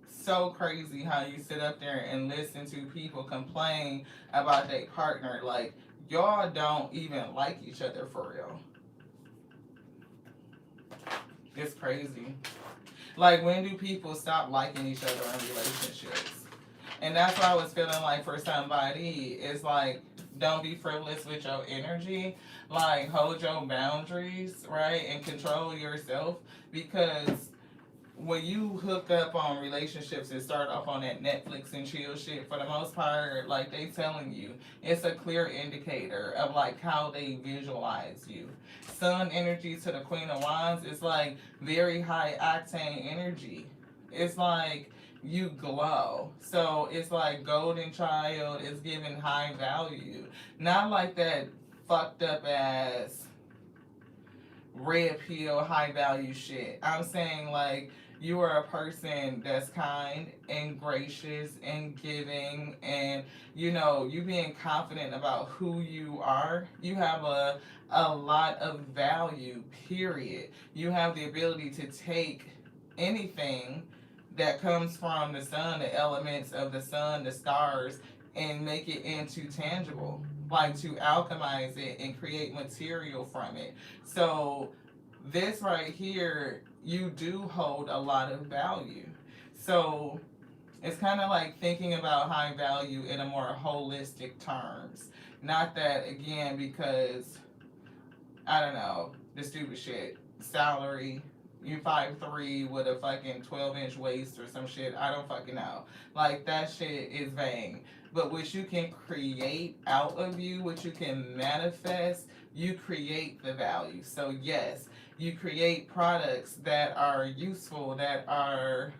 so crazy how you sit up there and listen to people complain about their partner. Like, y'all don't even like each other for real. It's crazy. Like, when do people stop liking each other in relationships? And that's what I was feeling like for somebody. It's like, don't be frivolous with your energy. Like, hold your boundaries, right? And control yourself. Because when you hook up on relationships and start off on that Netflix and chill shit, for the most part, like, they telling you, it's a clear indicator of, like, how they visualize you. Sun energy to the Queen of Wands is like very high octane energy. It's like you glow. So it's like golden child is giving high value. Not like that fucked up ass red pill high value shit. I'm saying, like, you are a person that's kind and gracious and giving, and you being confident about who you are. You have a lot of value, period. You have the ability to take anything that comes from the sun, the elements of the sun, the stars, and make it into tangible, like to alchemize it and create material from it. So this right here, you do hold a lot of value. So it's kind of like thinking about high value in a more holistic terms. Not that again because I don't know the stupid shit salary. You 5'3" with a fucking 12-inch waist or some shit. I don't fucking know. Like that shit is vain. But what you can create out of you, what you can manifest, you create the value. So yes, you create products that are useful, that are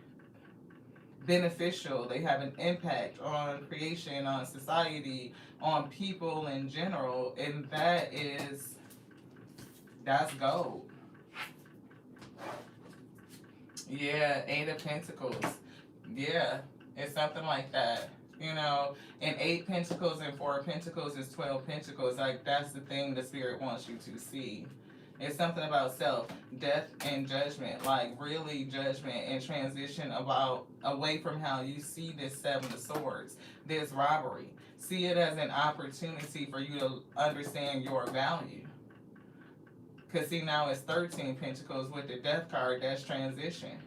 beneficial, they have an impact on creation, on society, on people in general, and that's gold. Yeah, Eight of Pentacles. Yeah, it's something like that. You know, and 8 Pentacles and 4 Pentacles is 12 Pentacles. Like, that's the thing the Spirit wants you to see. It's something about self, death, and judgment. Like, really judgment and transition about away from how you see this 7 of Swords, this robbery. See it as an opportunity for you to understand your value. Because, see, now it's 13 Pentacles with the Death card. That's transition.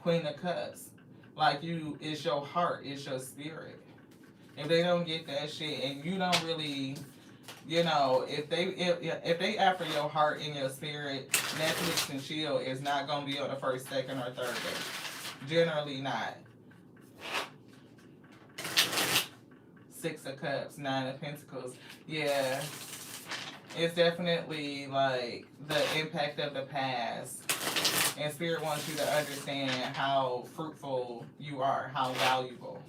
Queen of Cups. Like, it's your heart, it's your spirit. If they don't get that shit and you don't really, you know, if they after your heart and your spirit, Netflix and chill is not gonna be on the first, second, or third day. Generally not. 6 of Cups, 9 of Pentacles. Yeah. It's definitely like the impact of the past. And Spirit wants you to understand how fruitful you are, how valuable.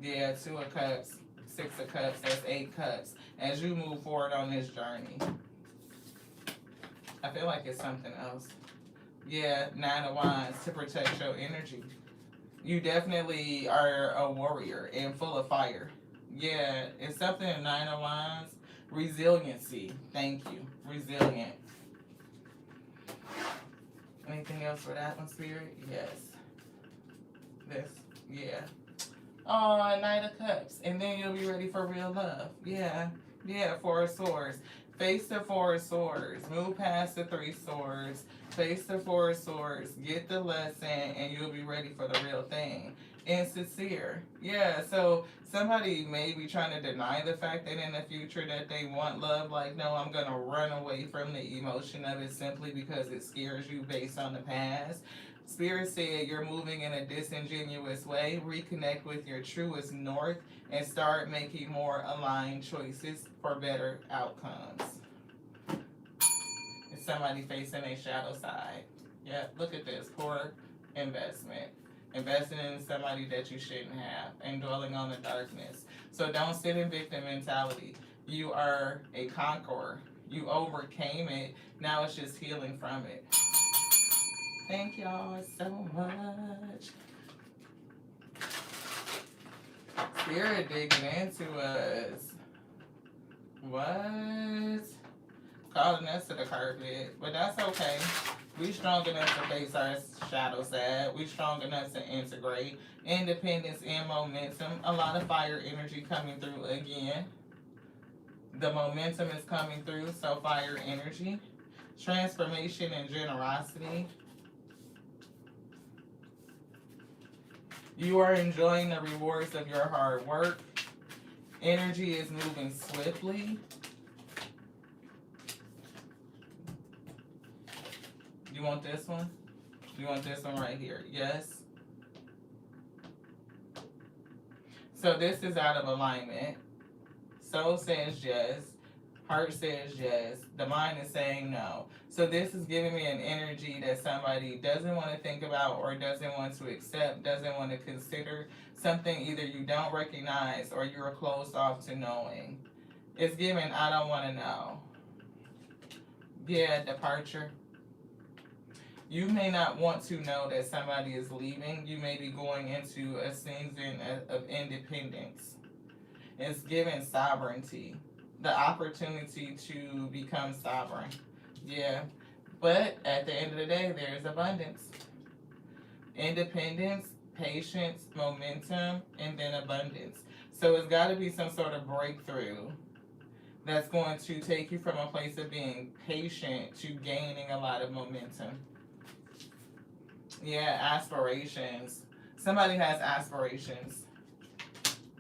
Yeah, 2 of Cups, 6 of Cups, that's 8 Cups. As you move forward on this journey. I feel like it's something else. Yeah, 9 of Wands to protect your energy. You definitely are a warrior and full of fire. Yeah, it's something in 9 of Wands. Resiliency. Thank you. Resilient. Anything else for that one, Spirit? Yes. This. Yeah. Oh, Knight of Cups. And then you'll be ready for real love. Yeah. Yeah, 4 of Swords. Face the 4 of Swords. Move past the 3 Swords. Face the 4 of Swords. Get the lesson, and you'll be ready for the real thing. And sincere. Yeah, so somebody may be trying to deny the fact that in the future that they want love. Like, no, I'm going to run away from the emotion of it simply because it scares you based on the past. Spirit said you're moving in a disingenuous way. Reconnect with your truest north and start making more aligned choices for better outcomes. It's somebody facing a shadow side. Yeah, look at this. Poor investment. Investing in somebody that you shouldn't have and dwelling on the darkness. So don't sit in victim mentality. You are a conqueror. You overcame it. Now it's just healing from it. Thank y'all so much. Spirit digging into us. What? Calling us to the carpet. But that's okay. We strong enough to face our shadow side. We strong enough to integrate. Independence and momentum. A lot of fire energy coming through again. The momentum is coming through, so fire energy. Transformation and generosity. You are enjoying the rewards of your hard work. Energy is moving swiftly. You want this one? You want this one right here? Yes. So this is out of alignment. Soul says yes. Heart says yes. The mind is saying no. So this is giving me an energy that somebody doesn't want to think about or doesn't want to accept, doesn't want to consider. Something either you don't recognize or you're closed off to knowing. It's giving, I don't want to know. Yeah, departure. You may not want to know that somebody is leaving. You may be going into a season of independence. It's giving sovereignty. The opportunity to become sovereign. Yeah. But at the end of the day, there's abundance. Independence, patience, momentum, and then abundance. So it's got to be some sort of breakthrough that's going to take you from a place of being patient to gaining a lot of momentum. Yeah, aspirations. Somebody has aspirations.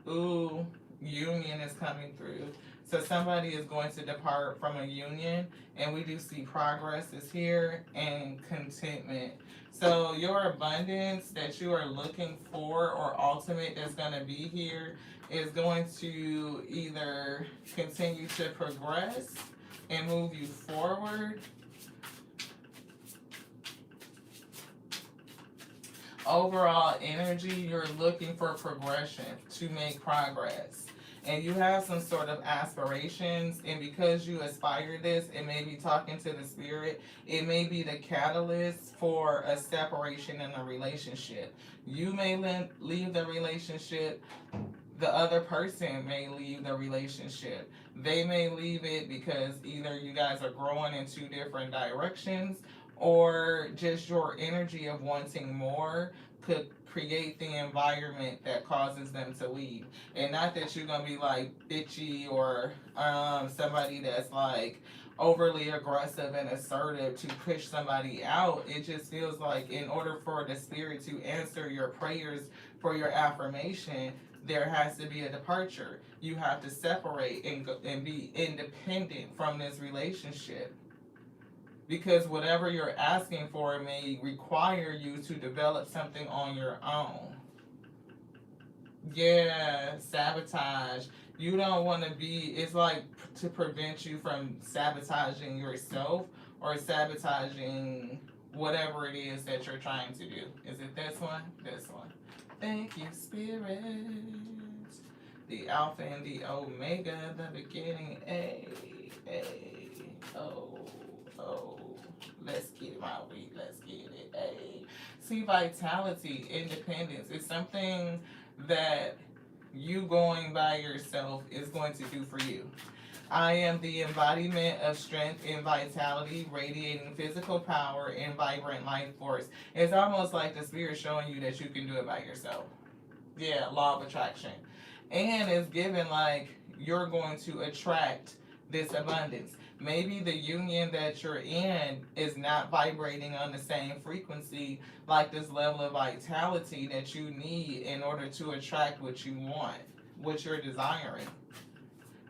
Ooh, union is coming through. So somebody is going to depart from a union, and we do see progress is here and contentment. So your abundance that you are looking for or ultimate that's going to be here is going to either continue to progress and move you forward. Overall energy, you're looking for progression to make progress. And you have some sort of aspirations, and because you aspire this, it may be talking to the spirit, it may be the catalyst for a separation in a relationship. You may leave the relationship, the other person may leave the relationship. They may leave it because either you guys are growing in two different directions, or just your energy of wanting more could create the environment that causes them to leave. And not that you're gonna be like bitchy or somebody that's like overly aggressive and assertive to push somebody out. It just feels like in order for the spirit to answer your prayers for your affirmation, there has to be a departure. You have to separate and be independent from this relationship. Because whatever you're asking for may require you to develop something on your own. Yeah, sabotage. You don't want to be, it's like to prevent you from sabotaging yourself or sabotaging whatever it is that you're trying to do. Is it this one? This one. Thank you, Spirit. The Alpha and the Omega, the beginning. A, O. Oh, let's get it, my week. Let's get it. Hey. See, vitality, independence. It's something that you going by yourself is going to do for you. I am the embodiment of strength and vitality, radiating physical power and vibrant life force. It's almost like the spirit showing you that you can do it by yourself. Yeah, law of attraction. And it's given like you're going to attract this abundance. Maybe the union that you're in is not vibrating on the same frequency, like this level of vitality that you need in order to attract what you want, what you're desiring.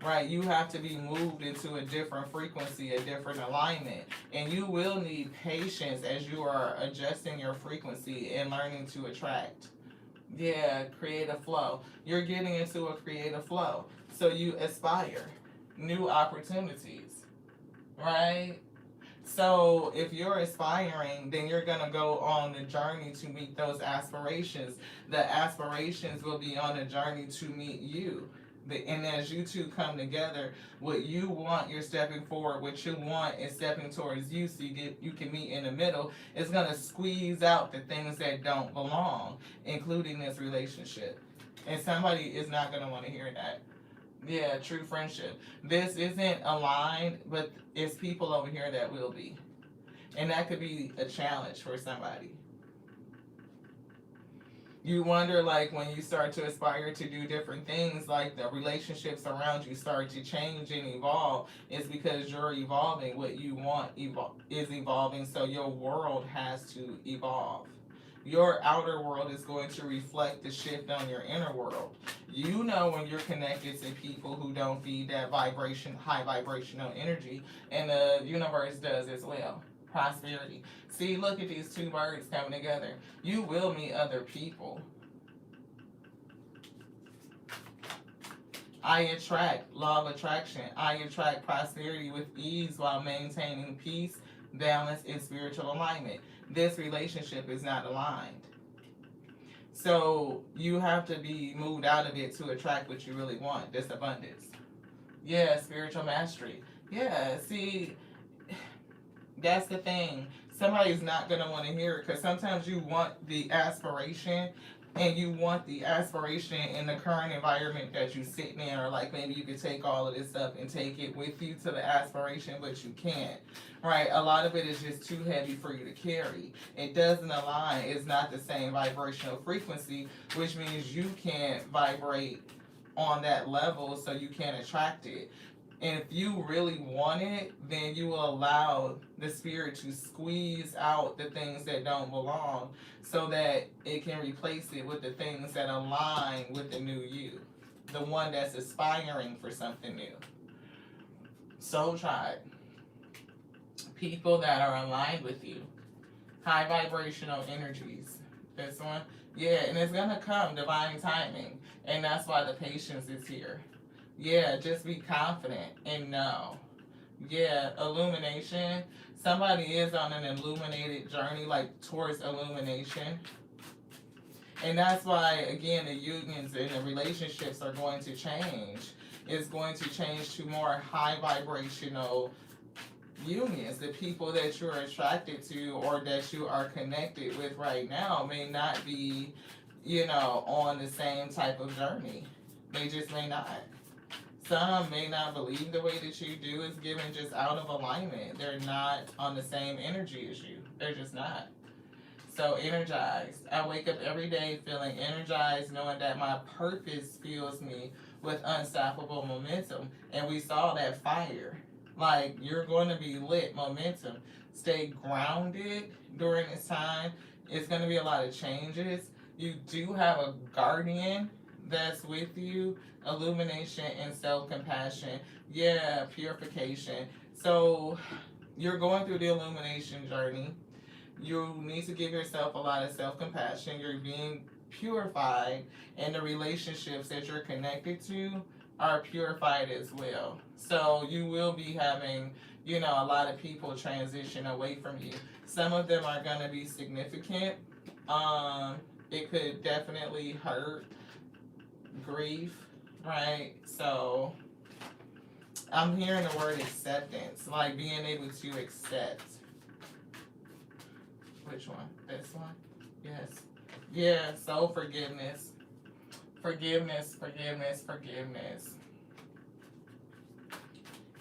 Right? You have to be moved into a different frequency, a different alignment. And you will need patience as you are adjusting your frequency and learning to attract. Yeah, creative flow. You're getting into a creative flow. So you aspire new opportunities. Right? So if you're aspiring, then you're going to go on the journey to meet those aspirations. The aspirations will be on a journey to meet you. And as you two come together, what you want, you're stepping forward. What you want is stepping towards you, so you can meet in the middle. It's going to squeeze out the things that don't belong, including this relationship. And somebody is not going to want to hear that. Yeah, true friendship. This isn't aligned, but it's people over here that will be. And that could be a challenge for somebody. You wonder, like, when you start to aspire to do different things, like the relationships around you start to change and evolve. It's because you're evolving. What you want is evolving, so your world has to evolve. Your outer world is going to reflect the shift on your inner world. You know when you're connected to people who don't feed that vibration, high vibrational energy, and the universe does as well. Prosperity. See, look at these two birds coming together. You will meet other people. I attract, law of attraction. I attract prosperity with ease while maintaining peace, balance, and spiritual alignment. This relationship is not aligned. So you have to be moved out of it to attract what you really want, this abundance. Yeah, spiritual mastery. Yeah, see, that's the thing. Somebody's not going to want to hear it because sometimes you want the aspiration and you want the aspiration in the current environment that you're sitting in, or like maybe you could take all of this stuff and take it with you to the aspiration, but you can't, right? A lot of it is just too heavy for you to carry. It doesn't align. It's not the same vibrational frequency, which means you can't vibrate on that level, so you can't attract it. And if you really want it, then you will allow the spirit to squeeze out the things that don't belong so that it can replace it with the things that align with the new you, the one that's aspiring for something new. Soul tribe, people that are aligned with you, high vibrational energies. This one, yeah, and it's gonna come divine timing, and that's why the patience is here. Yeah, just be confident and know. Yeah, illumination. Somebody is on an illuminated journey, like towards illumination. And that's why, again, the unions and the relationships are going to change. It's going to change to more high vibrational unions. The people that you're attracted to or that you are connected with right now may not be, on the same type of journey. They just may not. Some may not believe the way that you do is given just out of alignment. They're not on the same energy as you. They're just not. So energized. I wake up every day feeling energized, knowing that my purpose fuels me with unstoppable momentum. And we saw that fire. Like, you're going to be lit momentum. Stay grounded during this time. It's going to be a lot of changes. You do have a guardian that's with you. Illumination and self-compassion. Yeah, purification. So you're going through the illumination journey. You need to give yourself a lot of self-compassion. You're being purified, and the relationships that you're connected to are purified as well. So you will be having, a lot of people transition away from you. Some of them are going to be significant. It could definitely hurt. Grief. Right, so I'm hearing the word acceptance, like being able to accept. Which one? This one? Yes. Yeah, so forgiveness. Forgiveness.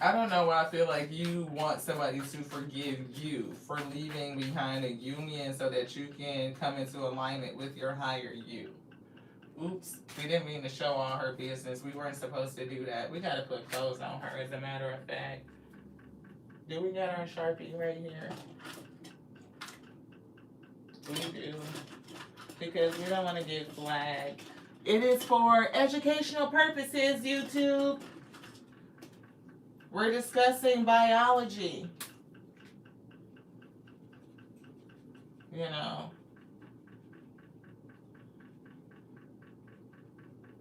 I don't know why I feel like you want somebody to forgive you for leaving behind a union so that you can come into alignment with your higher you. Oops, we didn't mean to show all her business. We weren't supposed to do that. We gotta put clothes on her, as a matter of fact. Do we got our Sharpie right here? We do. Because we don't want to get flagged. It is for educational purposes, YouTube. We're discussing biology.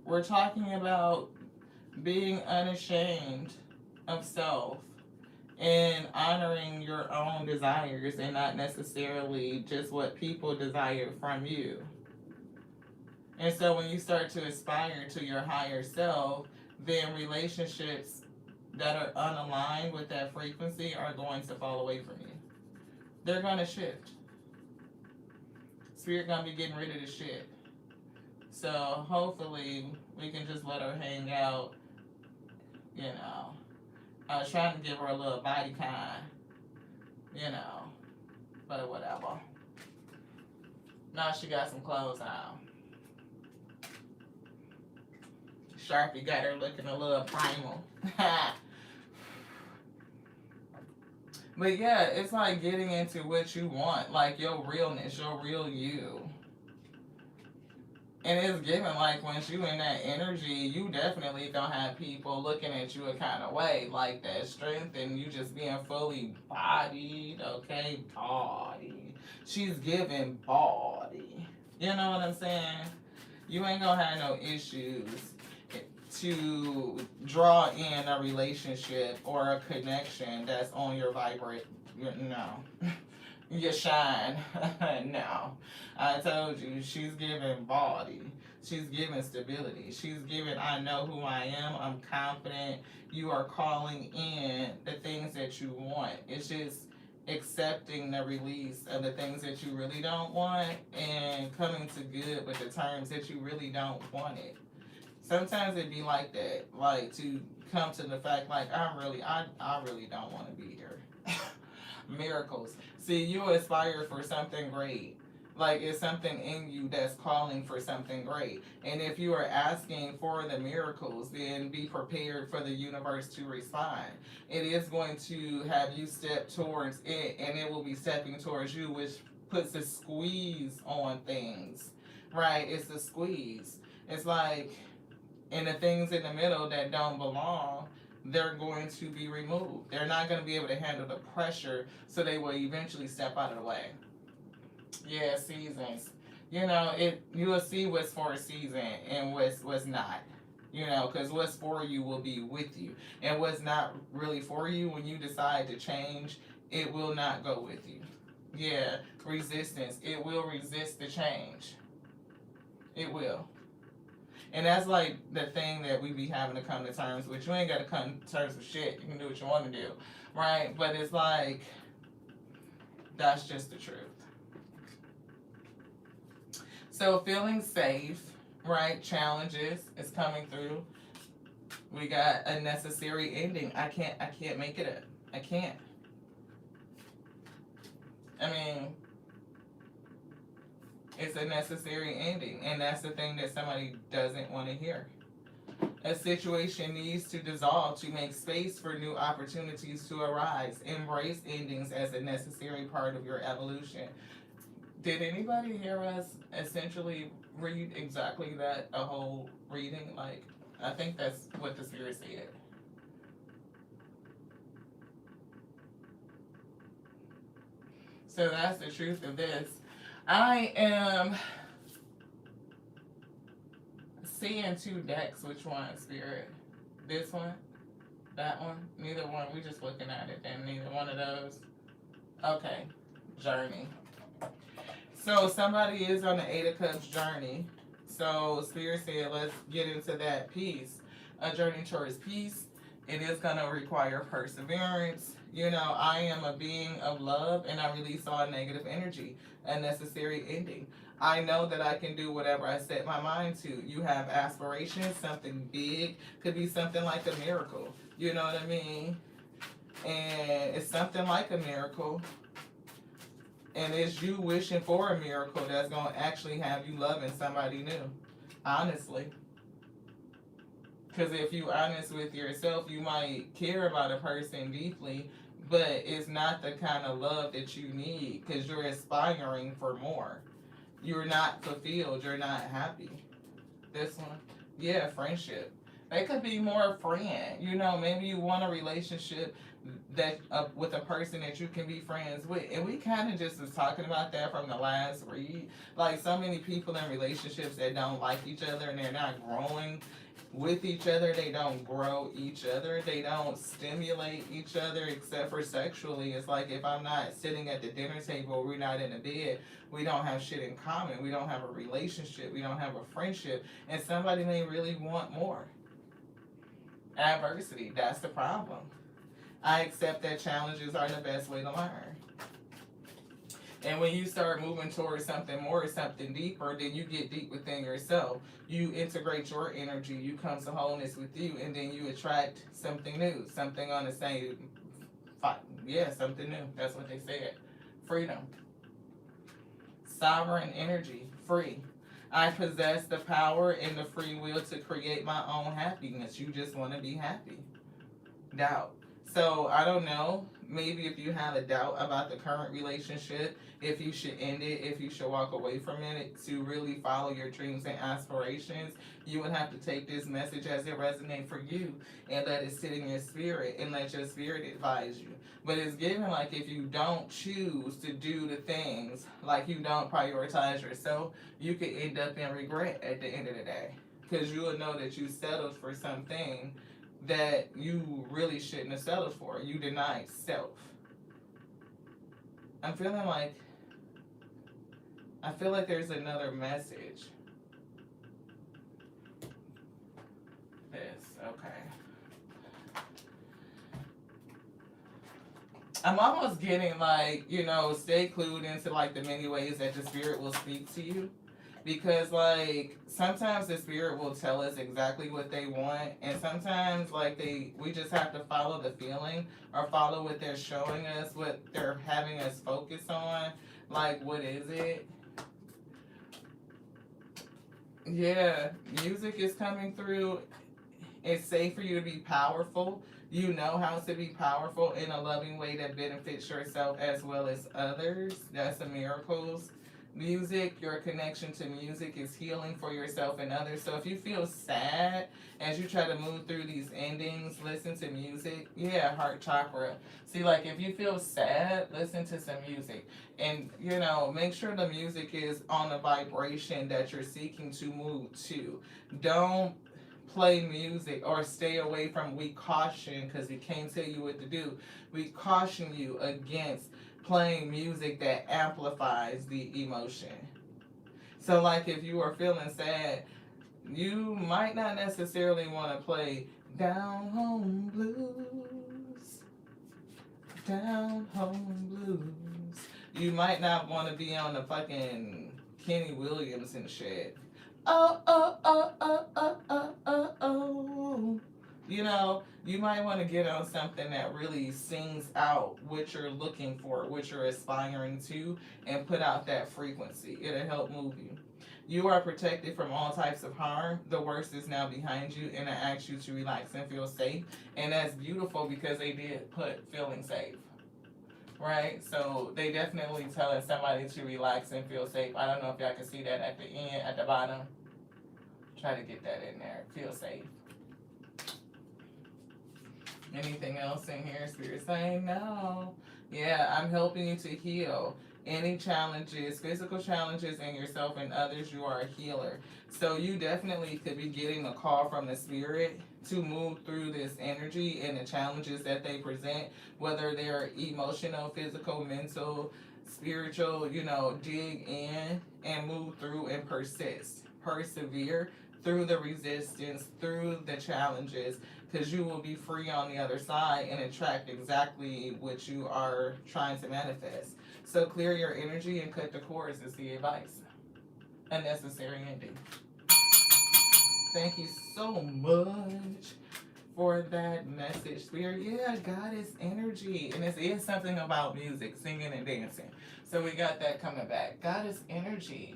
We're talking about being unashamed of self and honoring your own desires and not necessarily just what people desire from you. And so when you start to aspire to your higher self, then relationships that are unaligned with that frequency are going to fall away from you. They're going to shift. Spirit going to be getting rid of the shit. So hopefully we can just let her hang out, I was trying to give her a little body kind, but whatever. Now she got some clothes on. Sharpie got her looking a little primal. But yeah, it's like getting into what you want, like your realness, your real you. And it's given like once you in that energy, you definitely gonna have people looking at you a kind of way, like that strength and you just being fully bodied, okay? Body. She's giving body. You know what I'm saying? You ain't gonna have no issues to draw in a relationship or a connection that's on your your shine. No. I told you, she's giving body. She's giving stability. She's giving, I know who I am. I'm confident. You are calling in the things that you want. It's just accepting the release of the things that you really don't want and coming to good with the terms that you really don't want it. Sometimes it be like that, like to come to the fact, like I really don't want to be here. Miracles. See, you aspire for something great. Like it's something in you that's calling for something great. And if you are asking for the miracles, then be prepared for the universe to respond. It is going to have you step towards it, and it will be stepping towards you, which puts a squeeze on things. Right? It's a squeeze. It's like, and the things in the middle that don't belong, they're going to be removed. They're not going to be able to handle the pressure, so they will eventually step out of the way. Yeah, seasons. You know, you will see what's for a season and what's not. You know, because what's for you will be with you, and what's not really for you, when you decide to change, it will not go with you. Yeah, resistance. It will resist the change. It will. And that's like the thing that we be having to come to terms with. You ain't got to come to terms with shit. You can do what you want to do, right? But it's like, that's just the truth. So feeling safe, right? Challenges is coming through. We got a necessary ending. I can't make it up. I can't. I mean, it's a necessary ending, and that's the thing that somebody doesn't want to hear. A situation needs to dissolve to make space for new opportunities to arise. Embrace endings as a necessary part of your evolution. Did anybody hear us essentially read exactly that, a whole reading? Like, I think that's what the spirit said. So that's the truth of this. I am seeing two decks. Which one, Spirit? This one? That one? Neither one. We just looking at it then. Neither one of those. Okay. Journey. So somebody is on the Eight of Cups journey. So Spirit said, let's get into that piece. A journey towards peace. It is going to require perseverance. You know, I am a being of love, and I release all negative energy. A necessary ending. I know that I can do whatever I set my mind to. You have aspirations, something big. Could be something like a miracle. You know what I mean? And it's something like a miracle. And it's you wishing for a miracle that's going to actually have you loving somebody new. Honestly. Because if you're honest with yourself, you might care about a person deeply, but it's not the kind of love that you need, because you're aspiring for more. You're not fulfilled. You're not happy. This one. Yeah, friendship. They could be more a friend. You know, maybe you want a relationship that with a person that you can be friends with. And we kind of just was talking about that from the last read. Like, so many people in relationships that don't like each other and they're not growing with each other. They don't grow each other. They don't stimulate each other except for sexually. It's like, if I'm not sitting at the dinner table, we're not in the bed, we don't have shit in common. We don't have a relationship. We don't have a friendship. And somebody may really want more. Adversity, that's the problem. I accept that challenges are the best way to learn. And when you start moving towards something more, something deeper, then you get deep within yourself. You integrate your energy, you come to wholeness with you, and then you attract something new, something on the same, something new. That's what they said. Freedom. Sovereign energy, free. I possess the power and the free will to create my own happiness. You just want to be happy. Doubt. So, I don't know, maybe if you have a doubt about the current relationship, if you should end it, if you should walk away from it to really follow your dreams and aspirations, you would have to take this message as it resonates for you and let it sit in your spirit and let your spirit advise you. But it's given like, if you don't choose to do the things, like you don't prioritize yourself, you could end up in regret at the end of the day. Because you will know that you settled for something that you really shouldn't have settled for. You denied self. I feel like there's another message. This, okay. I'm almost getting like, you know, stay clued into like the many ways that the spirit will speak to you. Because, like, sometimes the spirit will tell us exactly what they want, and sometimes, like, we just have to follow the feeling or follow what they're showing us, what they're having us focus on. Like, what is it? Yeah, music is coming through. It's safe for you to be powerful. You know how to be powerful in a loving way that benefits yourself as well as others. That's the miracles. Music, your connection to music is healing for yourself and others. So if you feel sad as you try to move through these endings, listen to music. Yeah, heart chakra. See, like if you feel sad, listen to some music. And, you know, make sure the music is on a vibration that you're seeking to move to. Don't play music or stay away from. We caution, because we can't tell you what to do, we caution you against playing music that amplifies the emotion. So like if you are feeling sad, you might not necessarily want to play down home blues, down home blues. You might not want to be on the fucking Kenny Williams and shit. Oh, oh, oh, oh, oh, oh, oh, oh. You know, you might want to get on something that really sings out what you're looking for, what you're aspiring to, and put out that frequency. It'll help move you. You are protected from all types of harm. The worst is now behind you, and I ask you to relax and feel safe. And that's beautiful because they did put feeling safe. Right? So they definitely telling somebody to relax and feel safe. I don't know if y'all can see that at the end, at the bottom. Try to get that in there. Feel safe. Anything else in here? Spirit saying no. Yeah, I'm helping you to heal. Any challenges, physical challenges in yourself and others, you are a healer. So you definitely could be getting a call from the spirit to move through this energy and the challenges that they present, whether they're emotional, physical, mental, spiritual, you know, dig in and move through and persist. Persevere through the resistance, through the challenges, because you will be free on the other side and attract exactly what you are trying to manifest. So clear your energy and cut the cords is the advice. Unnecessary ending. Thank you so much for that message, Spirit. Yeah, goddess energy. And it is something about music, singing and dancing. So we got that coming back. Goddess energy,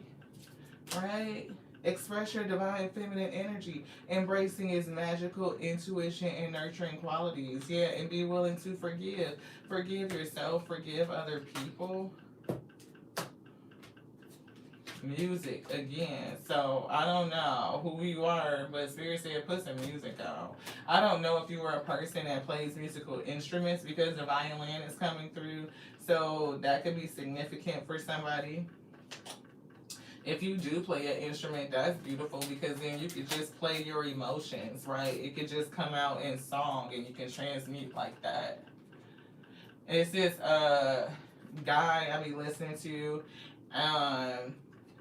right? Express your divine feminine energy, embracing its magical intuition and nurturing qualities. Yeah, and be willing to forgive. Forgive yourself, forgive other people. Music again. So I don't know who you are, but Spirit said put some music on. I don't know if you are a person that plays musical instruments because the violin is coming through. So that could be significant for somebody. If you do play an instrument, that's beautiful because then you could just play your emotions, right? It could just come out in song and you can transmute like that. It's this guy I be listening to.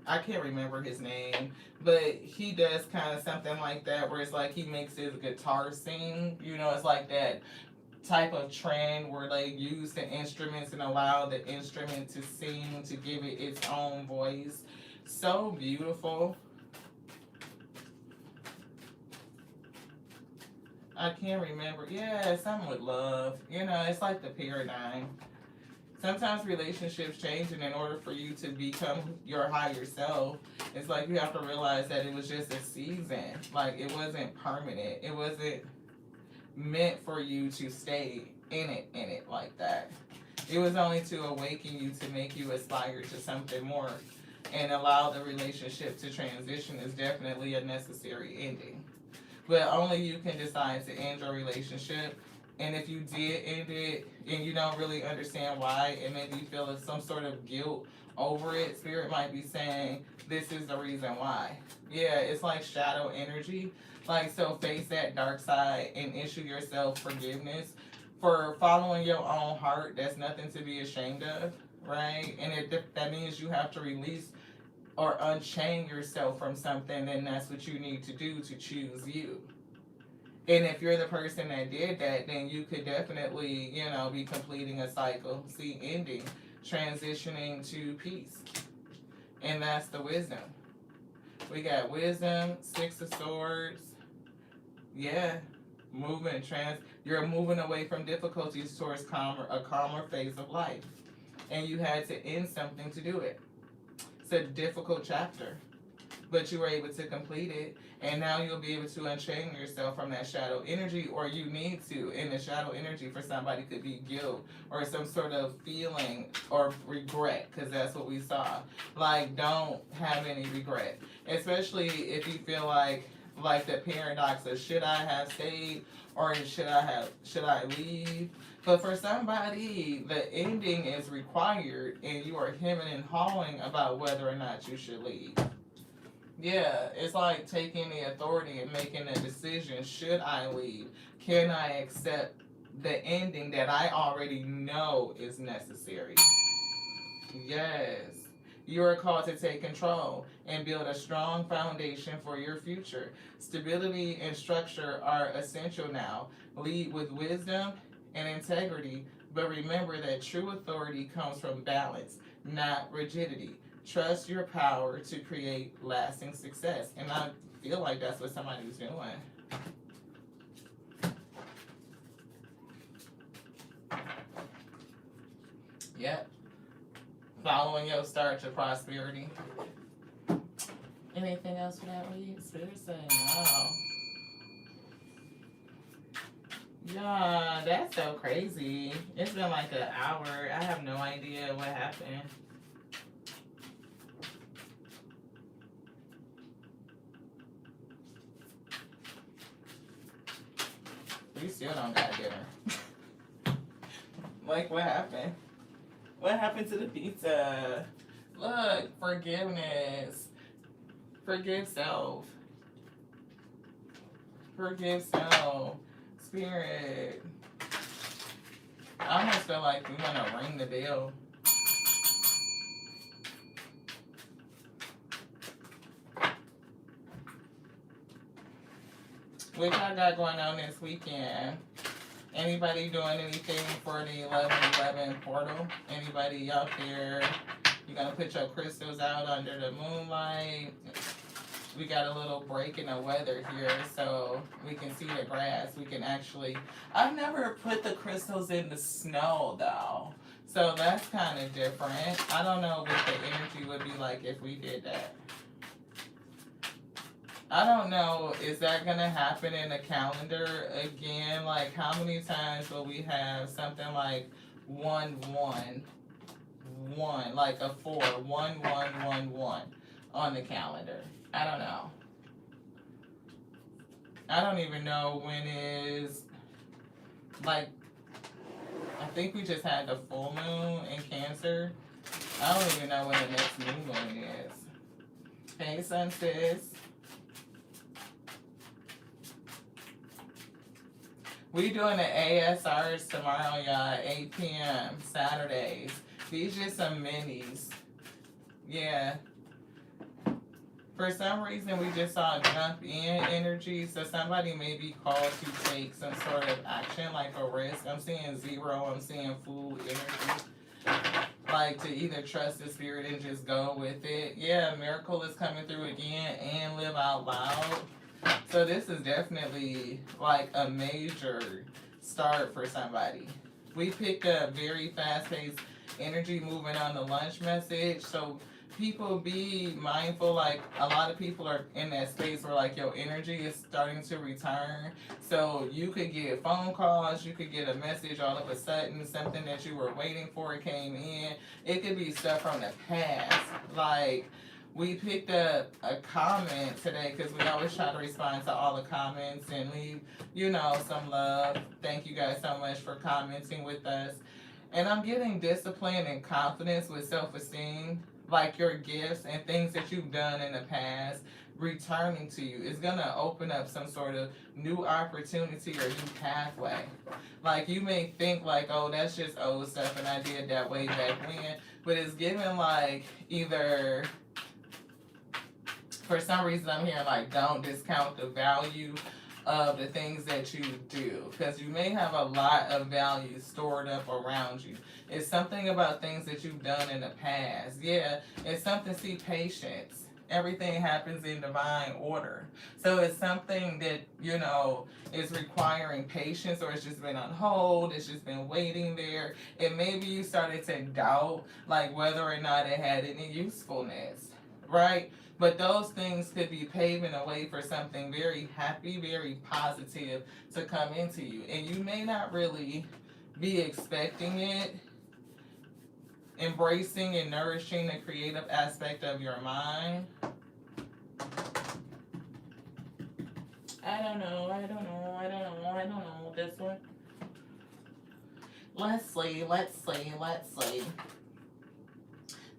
I can't remember his name, but he does kind of something like that where it's like he makes his guitar sing. You know, it's like that type of trend where they use the instruments and allow the instrument to sing, to give it its own voice. So beautiful. I can't remember. Yeah, something with love. You know, it's like the paradigm. Sometimes relationships change, and in order for you to become your higher self, it's like you have to realize that it was just a season. Like, it wasn't permanent. It wasn't meant for you to stay in it like that. It was only to awaken you, to make you aspire to something more. And allow the relationship to transition is definitely a necessary ending. But only you can decide to end your relationship. And if you did end it and you don't really understand why, and maybe you feel some sort of guilt over it, Spirit might be saying, this is the reason why. Yeah, it's like shadow energy. Like, so face that dark side and issue yourself forgiveness for following your own heart. That's nothing to be ashamed of, right? And that means you have to release or unchain yourself from something, then that's what you need to do to choose you. And if you're the person that did that, then you could definitely, you know, be completing a cycle. See, ending, transitioning to peace. And that's the wisdom. We got wisdom, 6 of Swords. Yeah, movement, you're moving away from difficulties towards a calmer phase of life. And you had to end something to do it. It's a difficult chapter. but you were able to complete it. And now you'll be able to unchain yourself from that shadow energy, or you need to. And the shadow energy for somebody could be guilt or some sort of feeling or regret, because that's what we saw. Like, don't have any regret, especially if you feel like the paradox of should I have stayed or should I leave? But for somebody, the ending is required, and you are hemming and hawing about whether or not you should leave. Yeah, it's like taking the authority and making a decision. Should I leave? Can I accept the ending that I already know is necessary? Yes. You are called to take control and build a strong foundation for your future. Stability and structure are essential now. Lead with wisdom and integrity, but remember that true authority comes from balance, not rigidity. Trust your power to create lasting success. And I feel like that's what somebody's doing. Yep. Following your start to prosperity. Anything else for that week? Spirit saying no. Yeah, that's so crazy. It's been like an hour. I have no idea what happened. We still don't got dinner. Like, what happened? What happened to the pizza? Look, forgiveness. Forgive self. Forgive self. Spirit. I almost feel like we want to ring the bell. What y'all got going on this weekend? Anybody doing anything for the 11/11 portal? Anybody out there? You gonna put your crystals out under the moonlight? We got a little break in the weather here, so we can see the grass. We can actually. I've never put the crystals in the snow though, so that's kind of different. I don't know what the energy would be like if we did that. I don't know, is that gonna happen in the calendar again? Like, how many times will we have something like 1-1-1, like a 4-1-1-1-1 on the calendar? I don't know. I don't even know when is, like, I think we just had the full moon in Cancer. I don't even know when the next new moon is. Hey, Sun Sis. We doing the ASRs tomorrow, y'all, 8 p.m. Saturdays. These just some minis. Yeah. For some reason, we just saw jump in energy, so somebody may be called to take some sort of action, like a risk. I'm seeing 0, I'm seeing full energy. Like, to either trust the spirit and just go with it. Yeah, miracle is coming through again, and live out loud. So this is definitely like a major start for somebody. We picked up very fast-paced energy moving on the lunch message. So people be mindful, like a lot of people are in that space where like your energy is starting to return. So you could get phone calls, you could get a message all of a sudden, something that you were waiting for came in. It could be stuff from the past. Like, we picked up a comment today because we always try to respond to all the comments and leave, some love. Thank you guys so much for commenting with us. And I'm getting discipline and confidence with self-esteem, like your gifts and things that you've done in the past returning to you. It's going to open up some sort of new opportunity or new pathway. Like, you may think like, oh, that's just old stuff and I did that way back when. But it's given like either... For some reason, I'm hearing like, don't discount the value of the things that you do, because you may have a lot of value stored up around you. It's something about things that you've done in the past. Yeah, it's something, see, patience. Everything happens in divine order. So it's something that, is requiring patience, or it's just been on hold, it's just been waiting there. And maybe you started to doubt like whether or not it had any usefulness. right? But those things could be paving a way for something very happy, very positive to come into you. And you may not really be expecting it, embracing and nourishing the creative aspect of your mind. I don't know. This one. Let's see.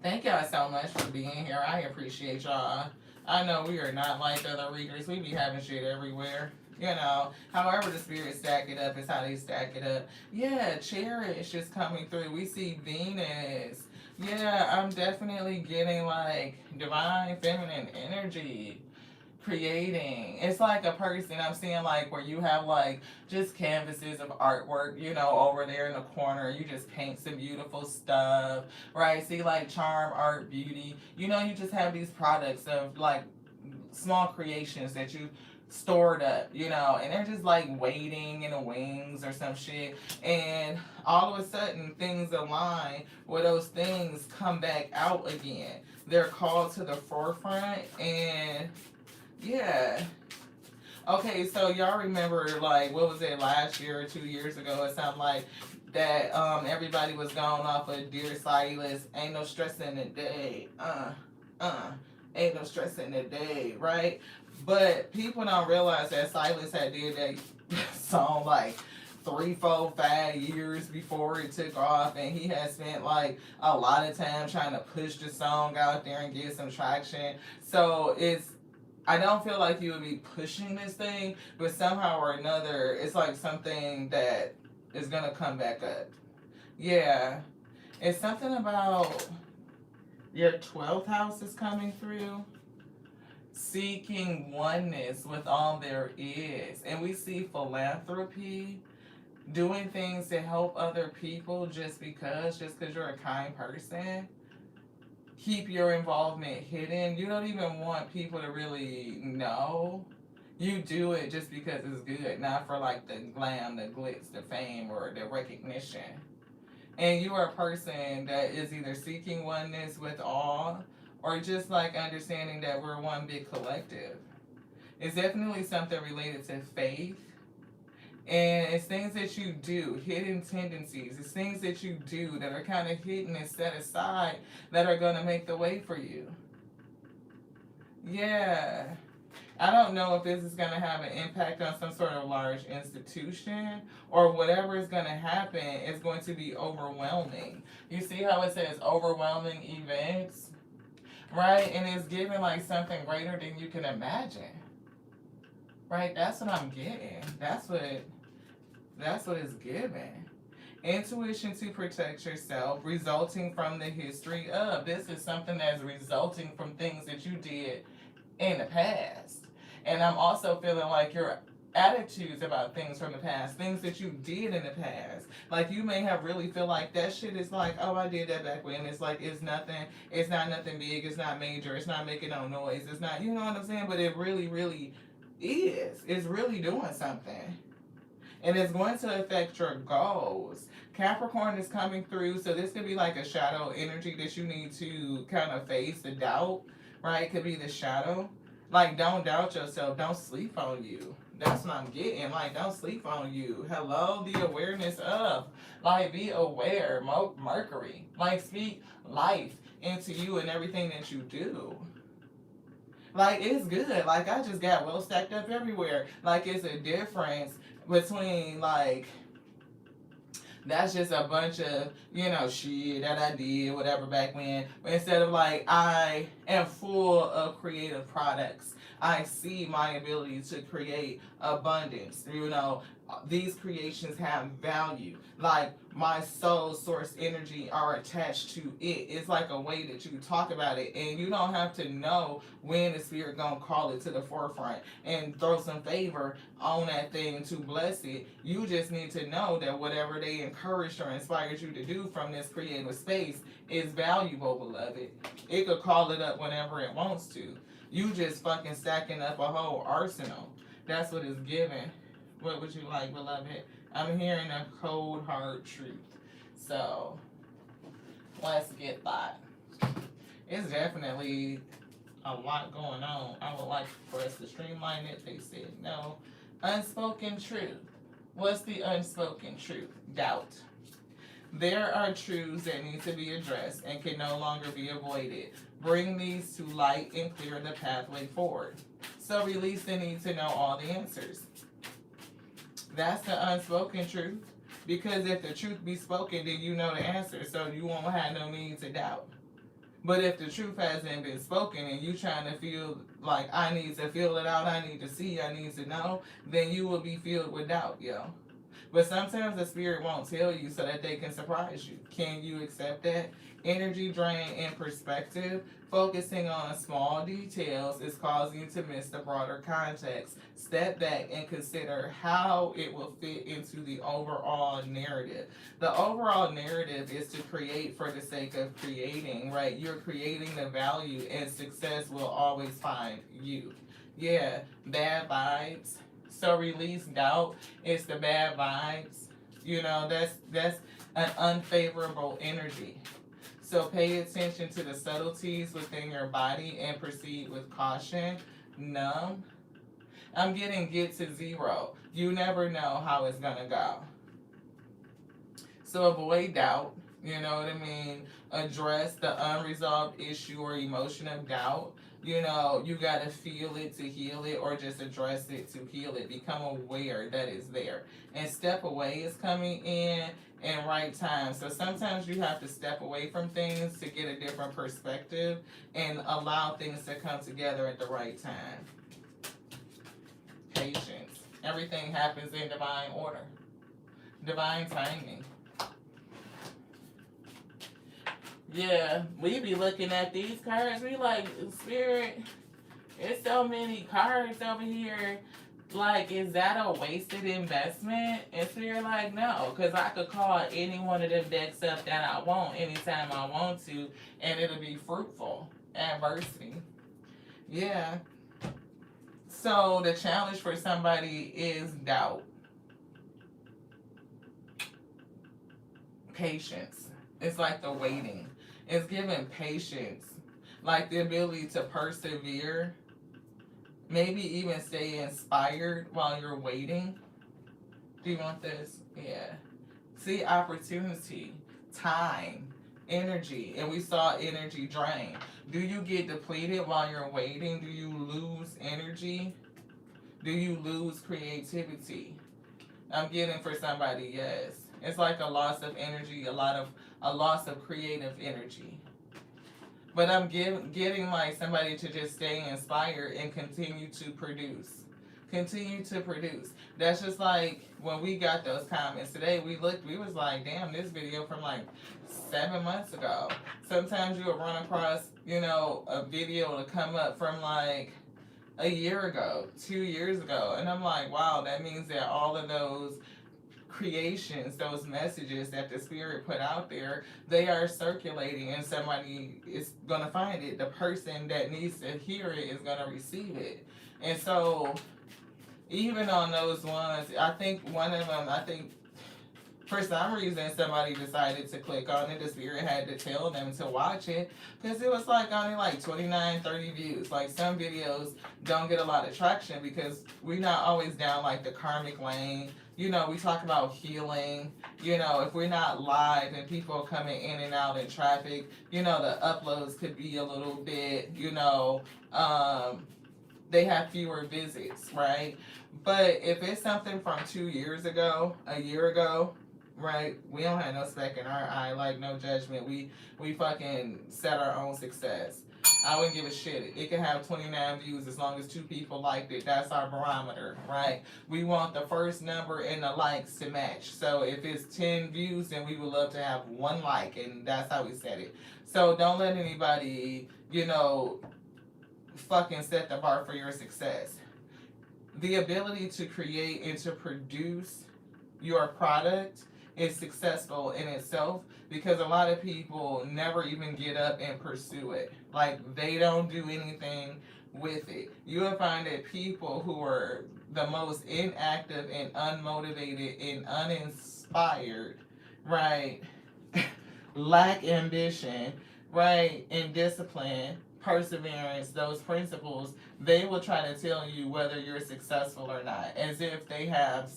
Thank y'all so much for being here. I appreciate y'all. I know we are not like other readers. We be having shit everywhere. You know, however the spirits stack it up is how they stack it up. Yeah, Cherish is coming through. We see Venus. Yeah, I'm definitely getting like divine feminine energy creating. It's like a person I'm seeing like where you have like just canvases of artwork, you know, over there in the corner. You just paint some beautiful stuff, right? See like charm, art, beauty. You know, you just have these products of like small creations that you stored up, you know, and they're just like waiting in the wings or some shit. And all of a sudden things align where those things come back out again. They're called to the forefront and yeah. Okay, so y'all remember like what was it last year or 2 years ago or something like that everybody was going off of Dear Silas, ain't no stress in the day. Ain't no stress in the day, right? But people don't realize that Silas had did that song like 3, 4, 5 years before it took off, and he had spent like a lot of time trying to push the song out there and get some traction. So I don't feel like you would be pushing this thing, but somehow or another, it's like something that is gonna come back up. Yeah, it's something about your 12th house is coming through. Seeking oneness with all there is. And we see philanthropy, doing things to help other people just because you're a kind person. Keep your involvement hidden. You don't even want people to really know. You do it just because it's good, not for like the glam, the glitz, the fame, or the recognition. And you are a person that is either seeking oneness with all or just like understanding that we're one big collective. It's definitely something related to faith. And it's things that you do, hidden tendencies. It's things that you do that are kind of hidden and set aside that are going to make the way for you. Yeah. I don't know if this is going to have an impact on some sort of large institution or whatever is going to happen is going to be overwhelming. You see how it says overwhelming events? Right? And it's giving like something greater than you can imagine. Right? That's what I'm getting. That's what it's giving. Intuition to protect yourself, resulting from the history of. This is something that's resulting from things that you did in the past. And I'm also feeling like your attitudes about things from the past, things that you did in the past. Like you may have really feel like that shit is like, oh, I did that back when. It's like, it's not nothing big, it's not major, it's not making no noise, it's not, you know what I'm saying? But it really, really is. It's really doing something. And it's going to affect your goals. Capricorn is coming through, so this could be like a shadow energy that you need to kind of face the doubt, right? It could be the shadow. Like, don't doubt yourself. Don't sleep on you. That's what I'm getting. Like, don't sleep on you. Hello, the awareness of. Like, be aware. Mercury. Like, speak life into you and everything that you do. Like, it's good. Like, I just got well stacked up everywhere. Like, it's a difference between, like, that's just a bunch of, you know, shit that I did, whatever, back when. But instead of, like, I am full of creative products. I see my ability to create abundance. You know, these creations have value. Like, my soul source energy are attached to it. It's like a way that you talk about it. And you don't have to know when the spirit gonna call it to the forefront and throw some favor on that thing to bless it. You just need to know that whatever they encouraged or inspired you to do from this creative space is valuable, beloved. It could call it up whenever it wants to. You just fucking stacking up a whole arsenal. That's what it's giving. What would you like, beloved? I'm hearing a cold, hard truth. So, let's get that. It's definitely a lot going on. I would like for us to streamline it. They said no. Unspoken truth. What's the unspoken truth? Doubt. There are truths that need to be addressed and can no longer be avoided. Bring these to light and clear the pathway forward. So release the need to know all the answers. That's the unspoken truth. Because if the truth be spoken, then you know the answer, so you won't have no need to doubt. But if the truth hasn't been spoken and you trying to feel like I need to feel it out, I need to see, I need to know, then you will be filled with doubt, yo. But sometimes the spirit won't tell you so that they can surprise you. Can you accept that? Energy drain in perspective, focusing on small details is causing you to miss the broader context. Step back and consider how it will fit into the overall narrative. The overall narrative is to create for the sake of creating, right? You're creating the value and success will always find you. Yeah, bad vibes. So release doubt. It's the bad vibes. You know, that's an unfavorable energy. So pay attention to the subtleties within your body and proceed with caution. Numb. I'm getting get to zero. You never know how it's gonna go. So avoid doubt. You know what I mean? Address the unresolved issue or emotion of doubt. You know, you gotta feel it to heal it or just address it to heal it. Become aware that it's there. And step away is coming in right time. So sometimes you have to step away from things to get a different perspective and allow things to come together at the right time. Patience. Everything happens in divine order. Divine timing. Yeah, we be looking at these cards. We like, Spirit, there's so many cards over here. Like, is that a wasted investment? And Spirit like, no, because I could call any one of them decks up that I want anytime I want to, and it'll be fruitful. Adversity. Yeah. So the challenge for somebody is doubt. Patience. It's like the waiting. It's giving patience, like the ability to persevere, maybe even stay inspired while you're waiting. Do you want this? Yeah. See, opportunity, time, energy, and we saw energy drain. Do you get depleted while you're waiting? Do you lose energy? Do you lose creativity? I'm getting for somebody, yes. It's like a loss of energy, a loss of creative energy. But I'm getting like somebody to just stay inspired and continue to produce. Continue to produce. That's just like when we got those comments today, we was like, damn, this video from like 7 months ago. Sometimes you'll run across, you know, a video to come up from like a year ago, 2 years ago. And I'm like, wow, that means that all of those creations, those messages that the spirit put out there, they are circulating and somebody is going to find it. The person that needs to hear it is going to receive it. And so even on those ones, I think one of them, for some reason somebody decided to click on it. The spirit had to tell them to watch it because it was like only like 29, 30 views. Like some videos don't get a lot of traction because we're not always down like the karmic lane. You know, we talk about healing. You know, if we're not live and people coming in and out in traffic, you know, the uploads could be a little bit, you know, they have fewer visits, right? But if it's something from 2 years ago, a year ago, right? We don't have no speck in our eye, like no judgment. We fucking set our own success. I wouldn't give a shit. It can have 29 views as long as 2 people liked it. That's our barometer, right? We want the first number and the likes to match. So if it's 10 views, then we would love to have 1 like, and that's how we set it. So don't let anybody, you know, fucking set the bar for your success. The ability to create and to produce your product is successful in itself because a lot of people never even get up and pursue it. Like, they don't do anything with it. You will find that people who are the most inactive and unmotivated and uninspired, right, lack ambition, right, and discipline, perseverance, those principles, they will try to tell you whether you're successful or not, as if they have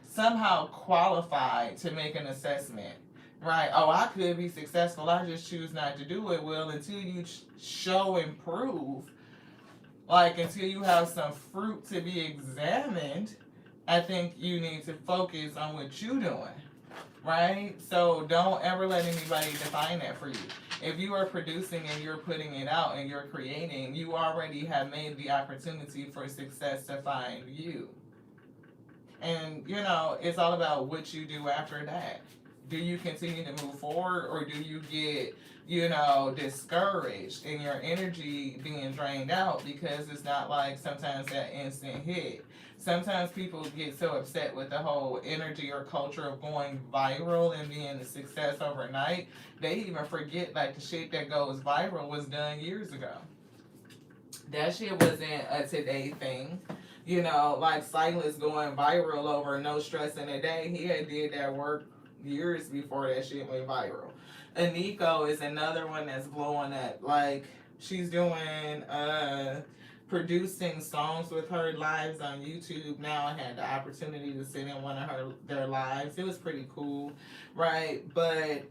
somehow qualified to make an assessment. Right? Oh, I could be successful. I just choose not to do it. Well, until you show and prove, like until you have some fruit to be examined, I think you need to focus on what you're doing. Right? So don't ever let anybody define that for you. If you are producing and you're putting it out and you're creating, you already have made the opportunity for success to find you. And it's all about what you do after that. Do you continue to move forward, or do you get, discouraged and your energy being drained out because it's not like sometimes that instant hit. Sometimes people get so upset with the whole energy or culture of going viral and being a success overnight, they even forget like the shit that goes viral was done years ago. That shit wasn't a today thing. Like Silas going viral over No Stress in a Day. He had did that work years before that shit went viral. Aniko is another one that's blowing up. Like, she's doing producing songs with her lives on YouTube now. I had the opportunity to sit in one of their lives. It was pretty cool, right? But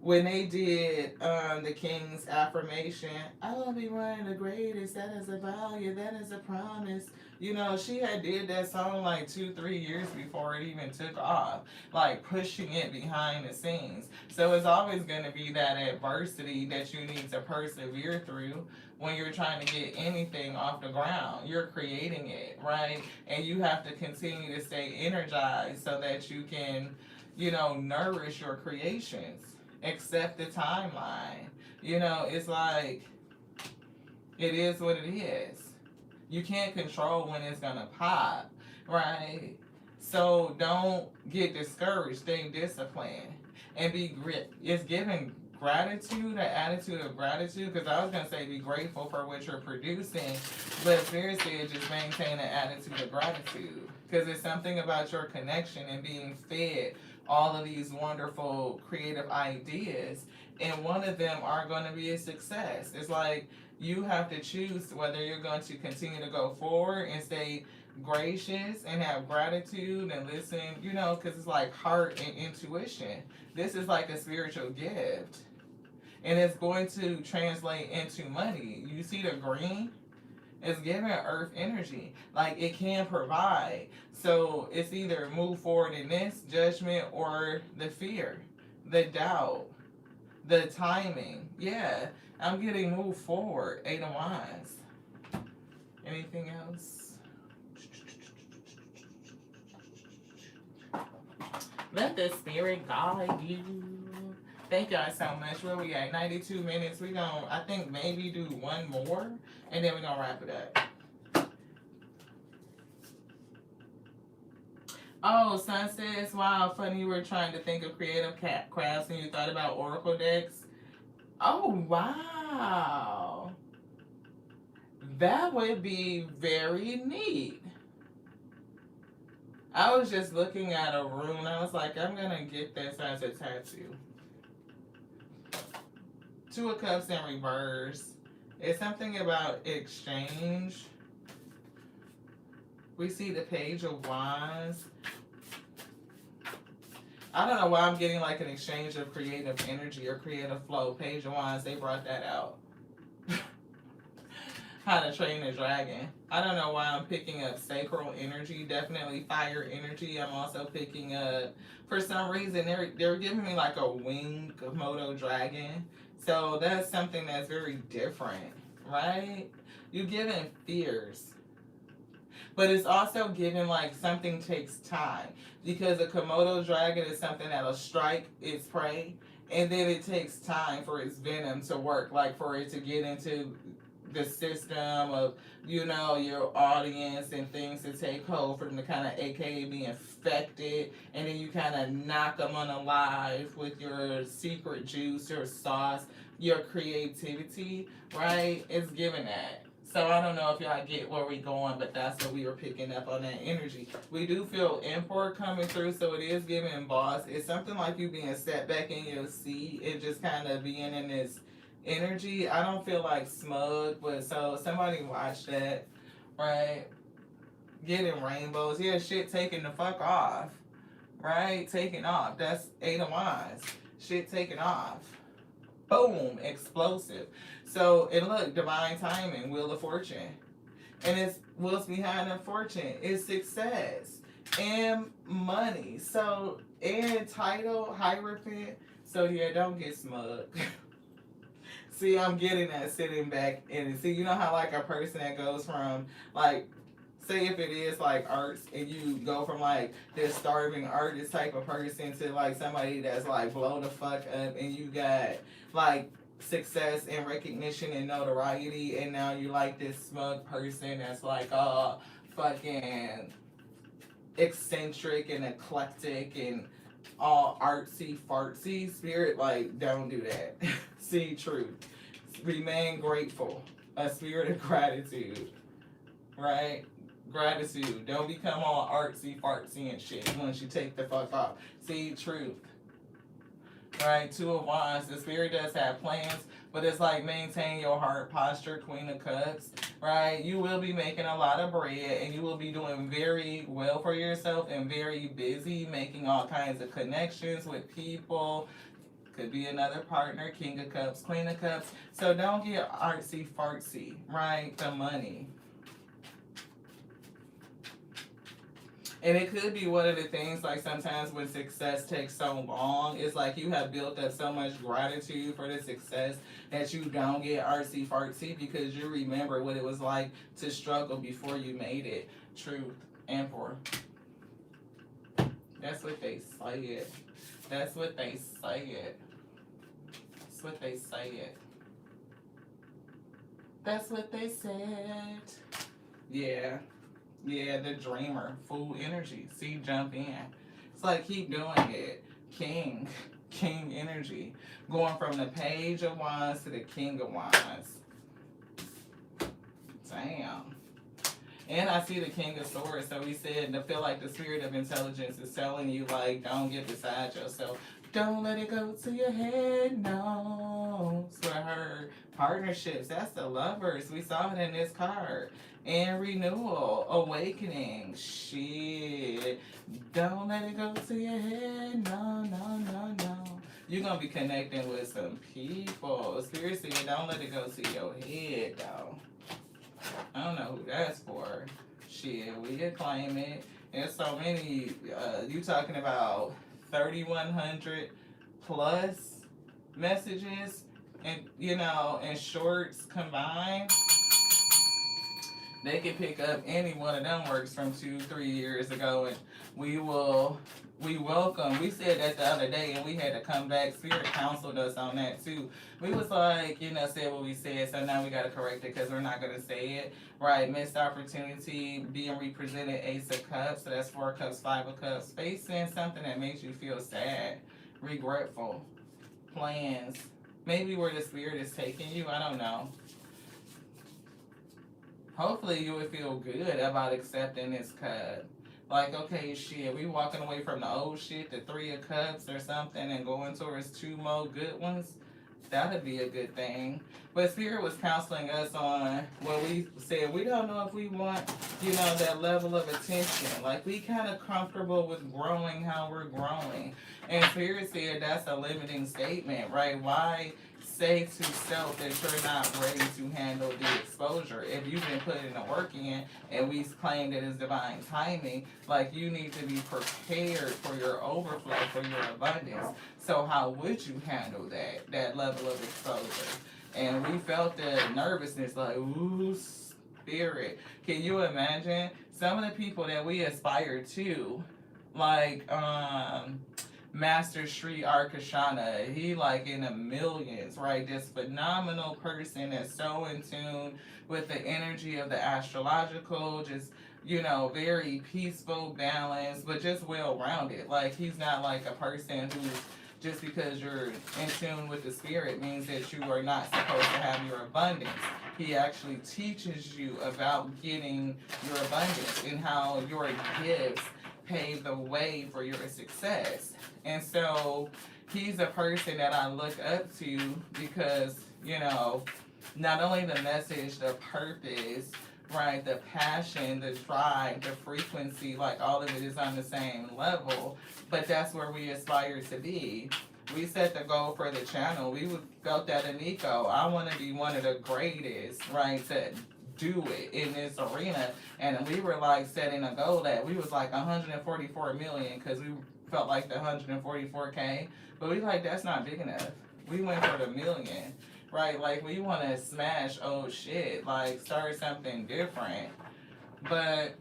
when they did the King's affirmation, I will be one of the greatest, that is a value, that is a promise. She had did that song like 2-3 years before it even took off, like pushing it behind the scenes. So it's always going to be that adversity that you need to persevere through when you're trying to get anything off the ground. You're creating it, right? And you have to continue to stay energized so that you can, nourish your creations. Accept the timeline. It's like, it is what it is. You can't control when it's gonna pop, right? So don't get discouraged. Stay disciplined and be grit. It's giving gratitude, an attitude of gratitude. Because I was gonna say be grateful for what you're producing, but seriously, it's just maintain an attitude of gratitude. Because it's something about your connection and being fed all of these wonderful creative ideas, and one of them are going to be a success. It's like you have to choose whether you're going to continue to go forward and stay gracious and have gratitude and listen, because it's like heart and intuition. This is like a spiritual gift, and it's going to translate into money. You see the green? It's giving earth energy. Like, it can provide. So it's either move forward in this judgment or the fear, the doubt, the timing. Yeah, I'm getting moved forward. 8 of Wands. Anything else? Let the spirit guide you. Thank y'all so much. Where we at? 92 minutes. We gonna, I think, maybe do one more, and then we're gonna wrap it up. Oh, Sun says, wow, funny you were trying to think of creative crafts and you thought about Oracle decks. Oh, wow. That would be very neat. I was just looking at a rune. I was like, I'm gonna get this as a tattoo. 2 of Cups in reverse. It's something about exchange. We see the Page of Wands. I don't know why I'm getting like an exchange of creative energy or creative flow. Page of Wands, they brought that out. How to Train a Dragon. I don't know why I'm picking up sacral energy. Definitely fire energy. I'm also picking up, for some reason, they're giving me like a winged Komodo dragon. So that's something that's very different, right? You're giving fears. But it's also given like something takes time. Because a Komodo dragon is something that'll strike its prey. And then it takes time for its venom to work. Like for it to get into the system of, your audience and things to take hold for them to kind of aka be infected, and then you kind of knock them unalive with your secret juice, your sauce, your creativity, right? It's given that. So I don't know if y'all get where we going, but that's what we were picking up on that energy. We do feel import coming through, so it is giving boss. It's something like you being set back in your seat and just kind of being in this energy. I don't feel like smug, but so somebody watch that, right? Getting rainbows, yeah, shit taking the fuck off, right? Taking off. That's 8 of Wands. Shit taking off. Boom, explosive. So, and look, divine timing, Wheel of Fortune. And it's what's behind the fortune is success and money. So, and title, Hierophant. So, yeah, don't get smug. See, I'm getting that sitting back and see, you know how like a person that goes from like, say if it is like arts and you go from like this starving artist type of person to like somebody that's like blow the fuck up and you got like success and recognition and notoriety and now you like this smug person that's like fucking eccentric and eclectic and all artsy fartsy. Spirit, like, don't do that. See truth. Remain grateful. A spirit of gratitude. Right? Gratitude. Don't become all artsy fartsy and shit once you take the fuck off. See truth. Right? 2 of Wands. The spirit does have plans, but it's like maintain your heart posture, Queen of Cups. Right? You will be making a lot of bread and you will be doing very well for yourself and very busy making all kinds of connections with people. Could be another partner, King of Cups, Queen of Cups. So don't get artsy fartsy, right? The money. And it could be one of the things, like sometimes when success takes so long, it's like you have built up so much gratitude for the success that you don't get artsy fartsy because you remember what it was like to struggle before you made it. Truth. Emperor. That's what they say it. That's what they say it. That's what they say it. That's what they said. Yeah. Yeah, the dreamer. Full energy. See, jump in. It's like keep doing it. King. King energy. Going from the Page of Wands to the King of Wands. Damn. And I see the King of Swords. So he said to feel like the spirit of intelligence is telling you, like, don't get beside yourself. Don't let it go to your head, no. For her partnerships, that's the Lovers. We saw it in this card. And renewal, awakening, shit. Don't let it go to your head, no, no, no, no. You're going to be connecting with some people. Spirit said, don't let it go to your head, though. I don't know who that's for. Shit, we can claim it. There's so many, you talking about 3,100 plus messages and, you know, and shorts combined. They can pick up any one of them works from 2-3 years ago and we welcome. We said that the other day and we had to come back. Spirit counseled us on that too. We was like, you know, said what we said, so now we got to correct it because we're not going to say it. Right, missed opportunity, being represented Ace of Cups, so that's 4 Cups, 5 of Cups. Facing something that makes you feel sad, regretful, plans, maybe where the spirit is taking you, I don't know. Hopefully you would feel good about accepting this card. Like, okay, shit, we walking away from the old shit, the 3 of Cups or something, and going towards 2 more good ones. That'd be a good thing. But Spirit was counseling us on what we said. We don't know if we want, you know, that level of attention. Like, we kind of comfortable with growing how we're growing. And Spirit said that's a limiting statement, right? Why say to self that you're not ready to handle the exposure? If you've been putting the work in and we claim that it's divine timing, like you need to be prepared for your overflow, for your abundance. So how would you handle that level of exposure? And we felt the nervousness, like, ooh, Spirit. Can you imagine some of the people that we aspire to, like Master Sri Arkashana, he like in the millions, right? This phenomenal person that's so in tune with the energy of the astrological, just, you know, very peaceful, balanced, but just well-rounded. Like, he's not like a person who's just because you're in tune with the spirit means that you are not supposed to have your abundance. He actually teaches you about getting your abundance and how your gifts pave the way for your success. And so he's a person that I look up to because, you know, not only the message, the purpose, right, the passion, the drive, the frequency, like all of it is on the same level, but that's where we aspire to be. We set the goal for the channel. We felt that in Nico. I want to be one of the greatest, right, to do it in this arena. And we were like setting a goal that we was like 144 million because we felt like the 144K, but we like, that's not big enough. We went for the million. Right, like we want to smash old shit, like start something different, but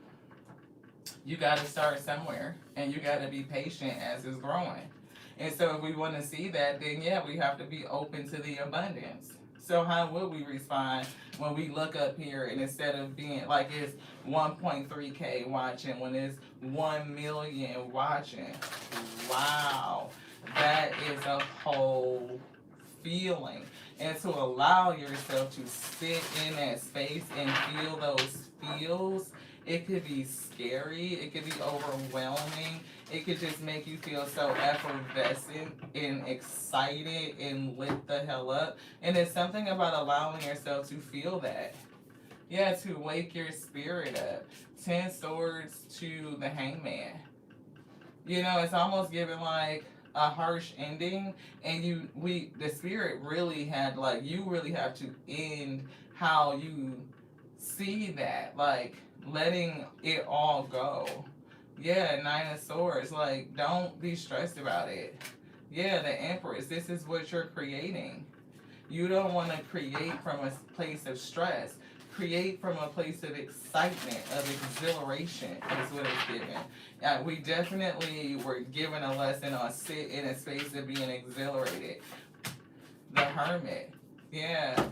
you got to start somewhere, and you got to be patient as it's growing. And so if we want to see that, then yeah, we have to be open to the abundance. So how would we respond when we look up here and instead of being like it's 1.3K watching, when it's 1 million watching? Wow, that is a whole feeling. And to allow yourself to sit in that space and feel those feels, it could be scary, it could be overwhelming, it could just make you feel so effervescent and excited and lit the hell up. And it's something about allowing yourself to feel that. Yeah, to wake your spirit up. 10 swords to the hangman. You know, it's almost giving like a harsh ending, and the spirit really had like, you really have to end how you see that, like letting it all go. Yeah, 9 of Swords, like don't be stressed about it. Yeah, the Empress, this is what you're creating. You don't want to create from a place of stress. Create from a place of excitement, of exhilaration is what it's given. We definitely were given a lesson on sit in a space of being exhilarated. The Hermit, yeah.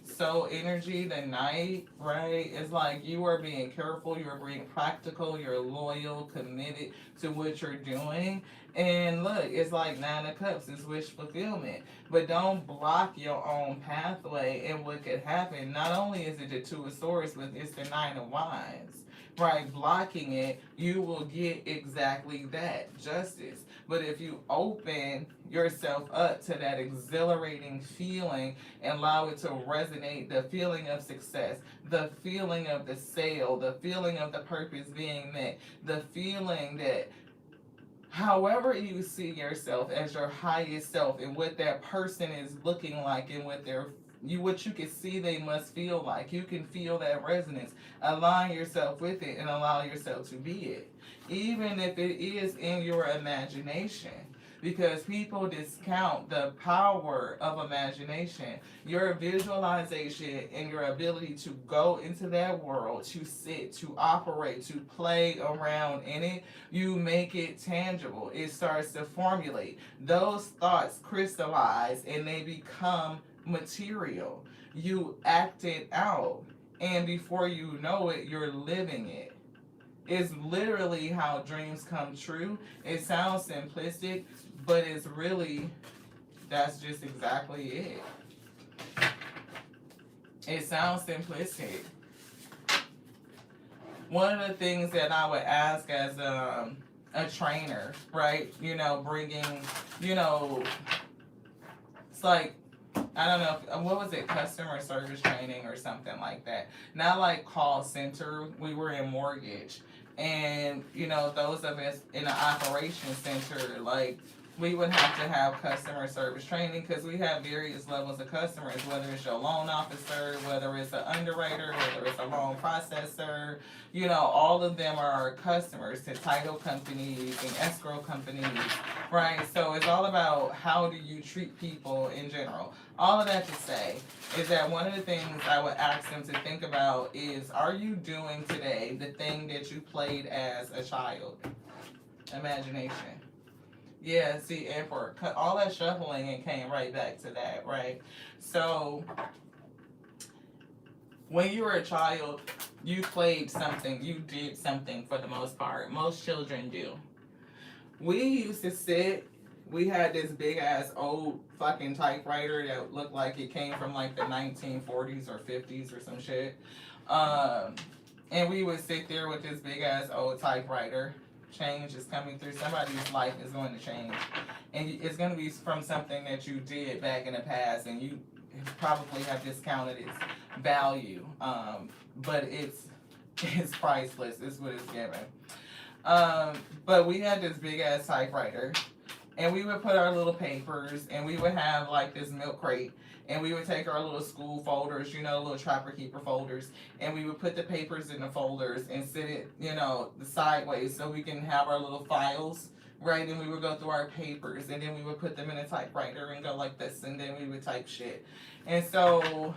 So energy, the Knight, right? It's like you are being careful, you're being practical, you're loyal, committed to what you're doing. And look, it's like 9 of Cups, it's wish fulfillment. But don't block your own pathway. And what could happen, not only is it the 2 of Swords, but it's the 9 of Wands. Right, blocking it, you will get exactly that, justice. But if you open yourself up to that exhilarating feeling and allow it to resonate, the feeling of success, the feeling of the sale, the feeling of the purpose being met, the feeling that however you see yourself as your highest self and what that person is looking like and what you can see they must feel like. You can feel that resonance. Align yourself with it and allow yourself to be it. Even if it is in your imagination. Because people discount the power of imagination. Your visualization and your ability to go into that world, to sit, to operate, to play around in it, you make it tangible. It starts to formulate. Those thoughts crystallize and they become material. You act it out, and before you know it, you're living it. It's literally how dreams come true. It sounds simplistic, but it's really, that's just exactly it. It sounds simplistic. One of the things that I would ask as a trainer, right, bringing, it's like, I don't know, what was it, customer service training or something like that. Not like call center, we were in mortgage. And, those of us in the operations center, like, we would have to have customer service training because we have various levels of customers, whether it's your loan officer, whether it's an underwriter, whether it's a loan processor, all of them are our customers to title companies and escrow companies, right? So it's all about how do you treat people in general. All of that to say is that one of the things I would ask them to think about is, are you doing today the thing that you played as a child? Imagination. Yeah, see, Emperor, all that shuffling and came right back to that, right? So, when you were a child, you played something, you did something for the most part. Most children do. We used to sit we had this big ass old fucking typewriter that looked like it came from like the 1940s or 50s or some shit. And we would sit there with this big ass old typewriter. Change is coming through. Somebody's life is going to change. And it's going to be from something that you did back in the past and you probably have discounted its value. But it's priceless. It's what it's given. But we had this big ass typewriter. And we would put our little papers and we would have like this milk crate. And we would take our little school folders, you know, little Trapper Keeper folders, and we would put the papers in the folders and sit it, you know, the sideways so we can have our little files, right? And we would go through our papers, and then we would put them in a typewriter and go like this, and then we would type shit. And so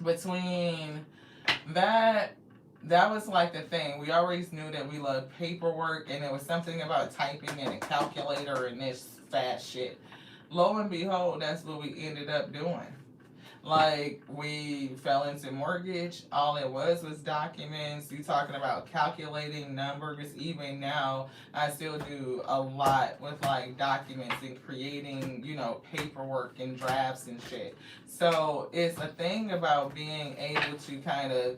between that was like the thing. We always knew that we loved paperwork, and there was something about typing and a calculator and this fat shit. Lo and behold, that's what we ended up doing. Like, we fell into mortgage. All it was documents. You talking about calculating numbers. Even now, I still do a lot with, like, documents and creating, you know, paperwork and drafts and shit. So, it's a thing about being able to kind of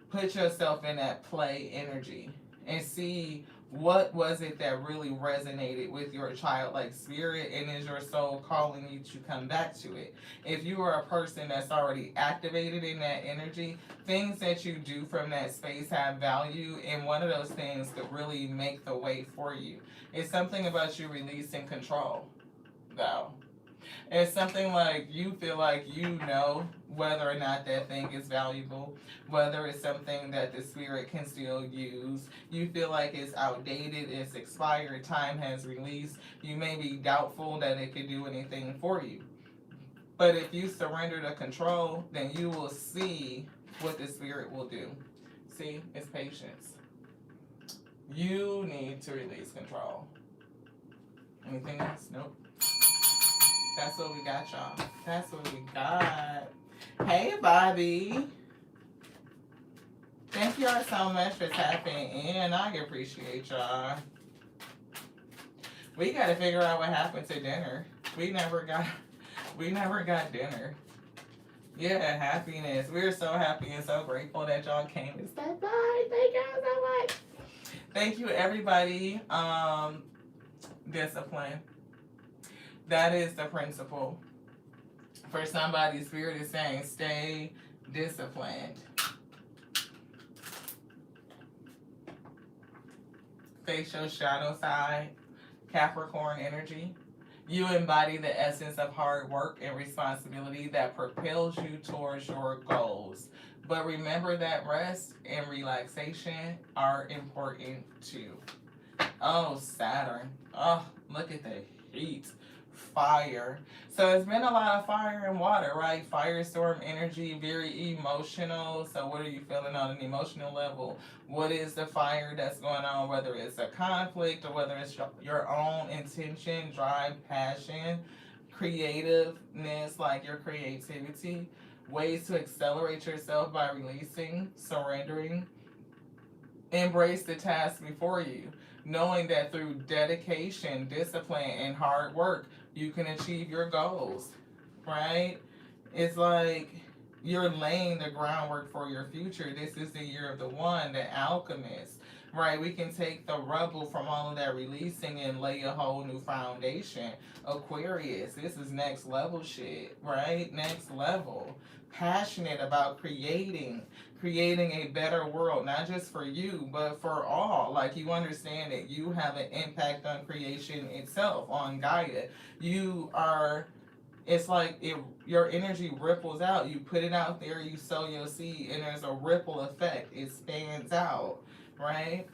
put yourself in that play energy and see what was it that really resonated with your childlike spirit, and is your soul calling you to come back to it? If you are a person that's already activated in that energy, things that you do from that space have value, and one of those things could really make the way for you. It's something about you releasing control, though. It's something like you feel like you know whether or not that thing is valuable, whether it's something that the spirit can still use. You feel like it's outdated, it's expired, time has released. You may be doubtful that it could do anything for you. But if you surrender the control, then you will see what the spirit will do. See, it's patience. You need to release control. Anything else? Nope. That's what we got, y'all. That's what we got. Hey, Bobby. Thank y'all so much for tapping in. I appreciate y'all. We gotta figure out what happened to dinner. We never got dinner. Yeah, happiness. We're so happy and so grateful that y'all came and stopped by. Thank y'all so much. Thank you, everybody. Discipline. That is the principle. For somebody, spirit is saying, stay disciplined. Face your shadow side. Capricorn energy. You embody the essence of hard work and responsibility that propels you towards your goals. But remember that rest and relaxation are important too. Oh, Saturn. Oh, look at the heat. Fire. So it's been a lot of fire and water, right? Firestorm energy, very emotional. So what are you feeling on an emotional level? What is the fire that's going on, whether it's a conflict or whether it's your own intention, drive, passion, creativeness, like your creativity, ways to accelerate yourself by releasing, surrendering. Embrace the task before you, knowing that through dedication, discipline, and hard work, you can achieve your goals, right? It's like you're laying the groundwork for your future. This is the year of the one, the alchemist, right? We can take the rubble from all of that releasing and lay a whole new foundation. Aquarius, this is next level shit, right? Next level. Passionate about creating a better world, not just for you, but for all. Like, you understand that you have an impact on creation itself, on Gaia. You are, it's like your energy ripples out. You put it out there, you sow your seed, and there's a ripple effect. It spans out, right?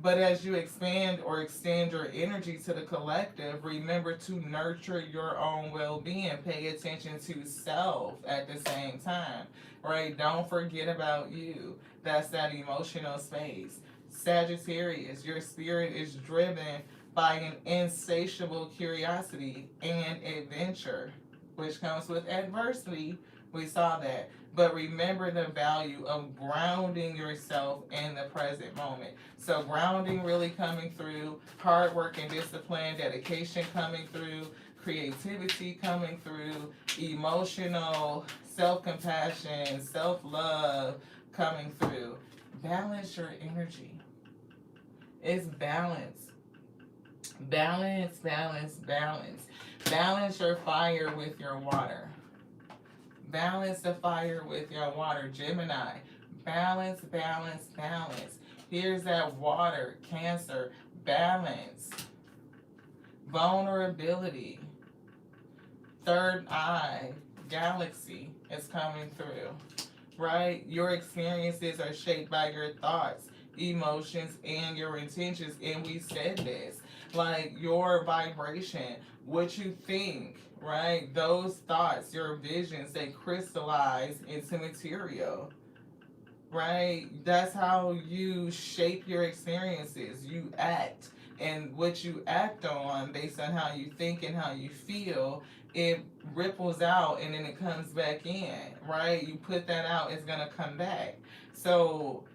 But as you expand or extend your energy to the collective, remember to nurture your own well-being. Pay attention to self at the same time, right? Don't forget about you. That's that emotional space. Sagittarius, your spirit is driven by an insatiable curiosity and adventure, which comes with adversity, We saw that. But remember the value of grounding yourself in the present moment. So grounding really coming through, hard work and discipline, dedication coming through, creativity coming through, emotional self-compassion, self-love coming through. Balance your energy. It's balance. Balance, balance, balance. Balance your fire with your water. Balance the fire with your water, Gemini. Balance, balance, balance. Here's that water, Cancer. Balance. Vulnerability. Third eye, Galaxy is coming through, right? Your experiences are shaped by your thoughts, emotions, and your intentions. And we said this, like your vibration, what you think, right? Those thoughts, your visions, they crystallize into material, right? That's how you shape your experiences. You act, and what you act on based on how you think and how you feel, it ripples out and then it comes back in, right? You put that out, it's gonna come back. So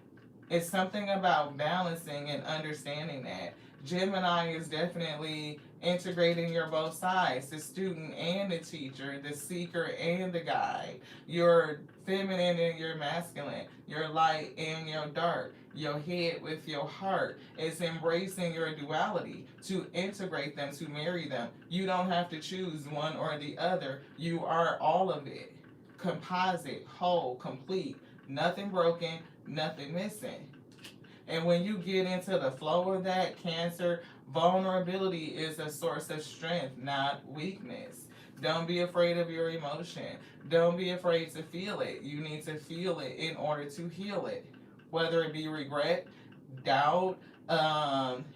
it's something about balancing and understanding that. Gemini is definitely integrating your both sides, the student and the teacher, the seeker and the guide, your feminine and your masculine, your light and your dark, your head with your heart. It's embracing your duality to integrate them, to marry them. You don't have to choose one or the other. You are all of it. Composite, whole, complete, nothing broken, nothing missing. And when you get into the flow of that, Cancer, vulnerability is a source of strength, not weakness. Don't be afraid of your emotion. Don't be afraid to feel it. You need to feel it in order to heal it. Whether it be regret, doubt,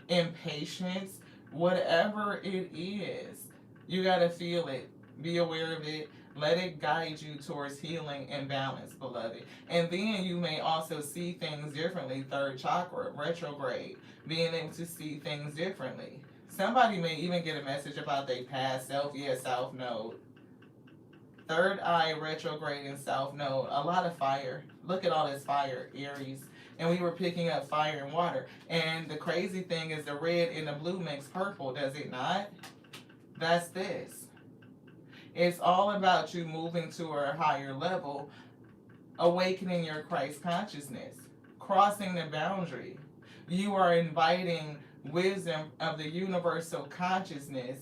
impatience, whatever it is, you got to feel it. Be aware of it. Let it guide you towards healing and balance, beloved. And then you may also see things differently. Third chakra, retrograde, being able to see things differently. Somebody may even get a message about their past self, South Node. Third eye, retrograde, and South Node. A lot of fire. Look at all this fire, Aries. And we were picking up fire and water. And the crazy thing is the red and the blue makes purple, does it not? That's this. It's all about you moving to a higher level, awakening your Christ consciousness, crossing the boundary. You are inviting wisdom of the universal consciousness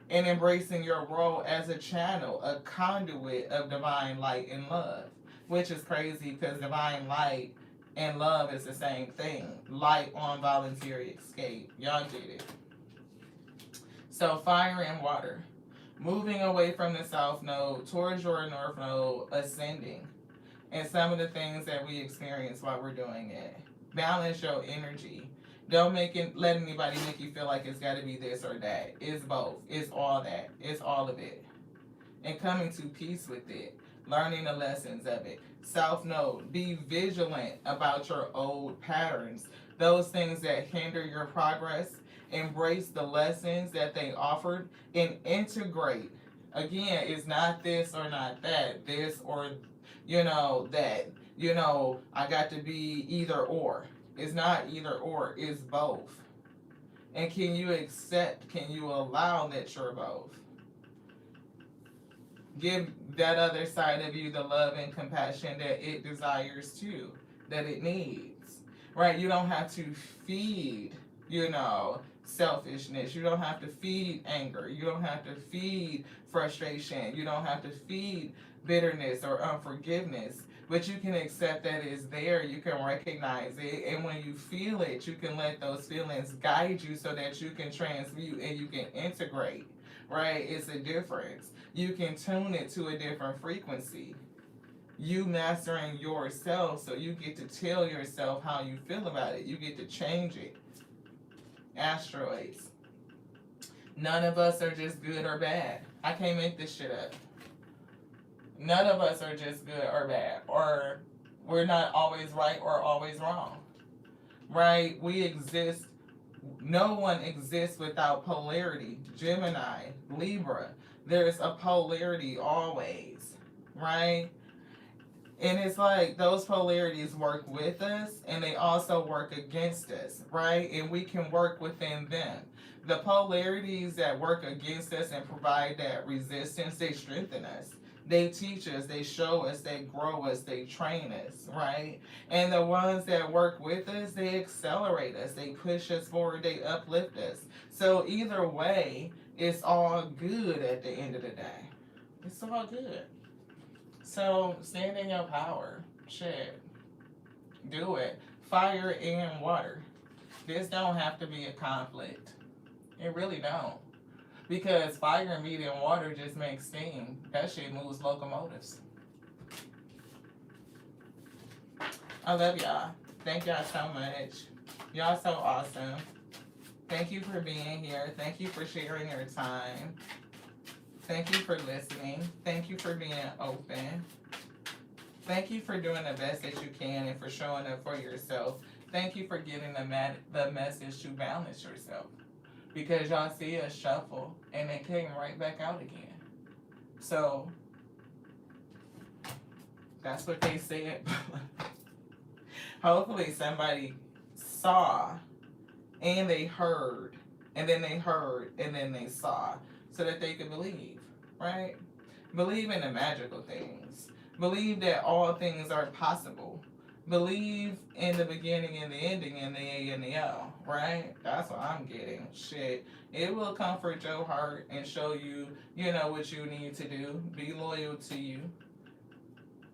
and embracing your role as a channel, a conduit of divine light and love, which is crazy because divine light and love is the same thing. Light on voluntary escape. Y'all get it. So fire and water. Moving away from the South Node towards your North Node, ascending. And some of the things that we experience while we're doing it. Balance your energy. Don't let anybody make you feel like it's got to be this or that. It's both. It's all that. It's all of it. And coming to peace with it. Learning the lessons of it. South Node. Be vigilant about your old patterns. Those things that hinder your progress. Embrace the lessons that they offered and integrate. Again, it's not this or not that. This or, that. I got to be either or. It's not either or. It's both. And can you allow that you're both? Give that other side of you the love and compassion that it desires too, that it needs. Right? You don't have to feed, selfishness. You don't have to feed anger. You don't have to feed frustration. You don't have to feed bitterness or unforgiveness. But you can accept that it's there. You can recognize it. And when you feel it, you can let those feelings guide you so that you can transmute and you can integrate. Right? It's a difference. You can tune it to a different frequency. You mastering yourself, so you get to tell yourself how you feel about it. You get to change it. Asteroids. None of us are just good or bad. I can't make this shit up. None of us are just good or bad. Or we're not always right or always wrong. Right? We exist. No one exists without polarity. Gemini, Libra. There's a polarity always. right? And it's like those polarities work with us and they also work against us, right? And we can work within them. The polarities that work against us and provide that resistance, they strengthen us. They teach us, they show us, they grow us, they train us, right? And the ones that work with us, they accelerate us, they push us forward, they uplift us. So either way, it's all good at the end of the day. It's all good. So stand in your power. Shit. Do it. Fire and water. This don't have to be a conflict. It really don't. Because fire, meat, and water just makes steam. That shit moves locomotives. I love y'all. Thank y'all so much. Y'all so awesome. Thank you for being here. Thank you for sharing your time. Thank you for listening. Thank you for being open. Thank you for doing the best that you can and for showing up for yourself. Thank you for getting the message to balance yourself. Because y'all see us shuffle and it came right back out again. So, that's what they said. Hopefully somebody saw and they heard and then they heard and then they saw so that they could believe, right? Believe in the magical things. Believe that all things are possible. Believe in the beginning and the ending and the A and the O, right? That's what I'm getting. Shit. It will comfort your heart and show you, you know, what you need to do. Be loyal to you.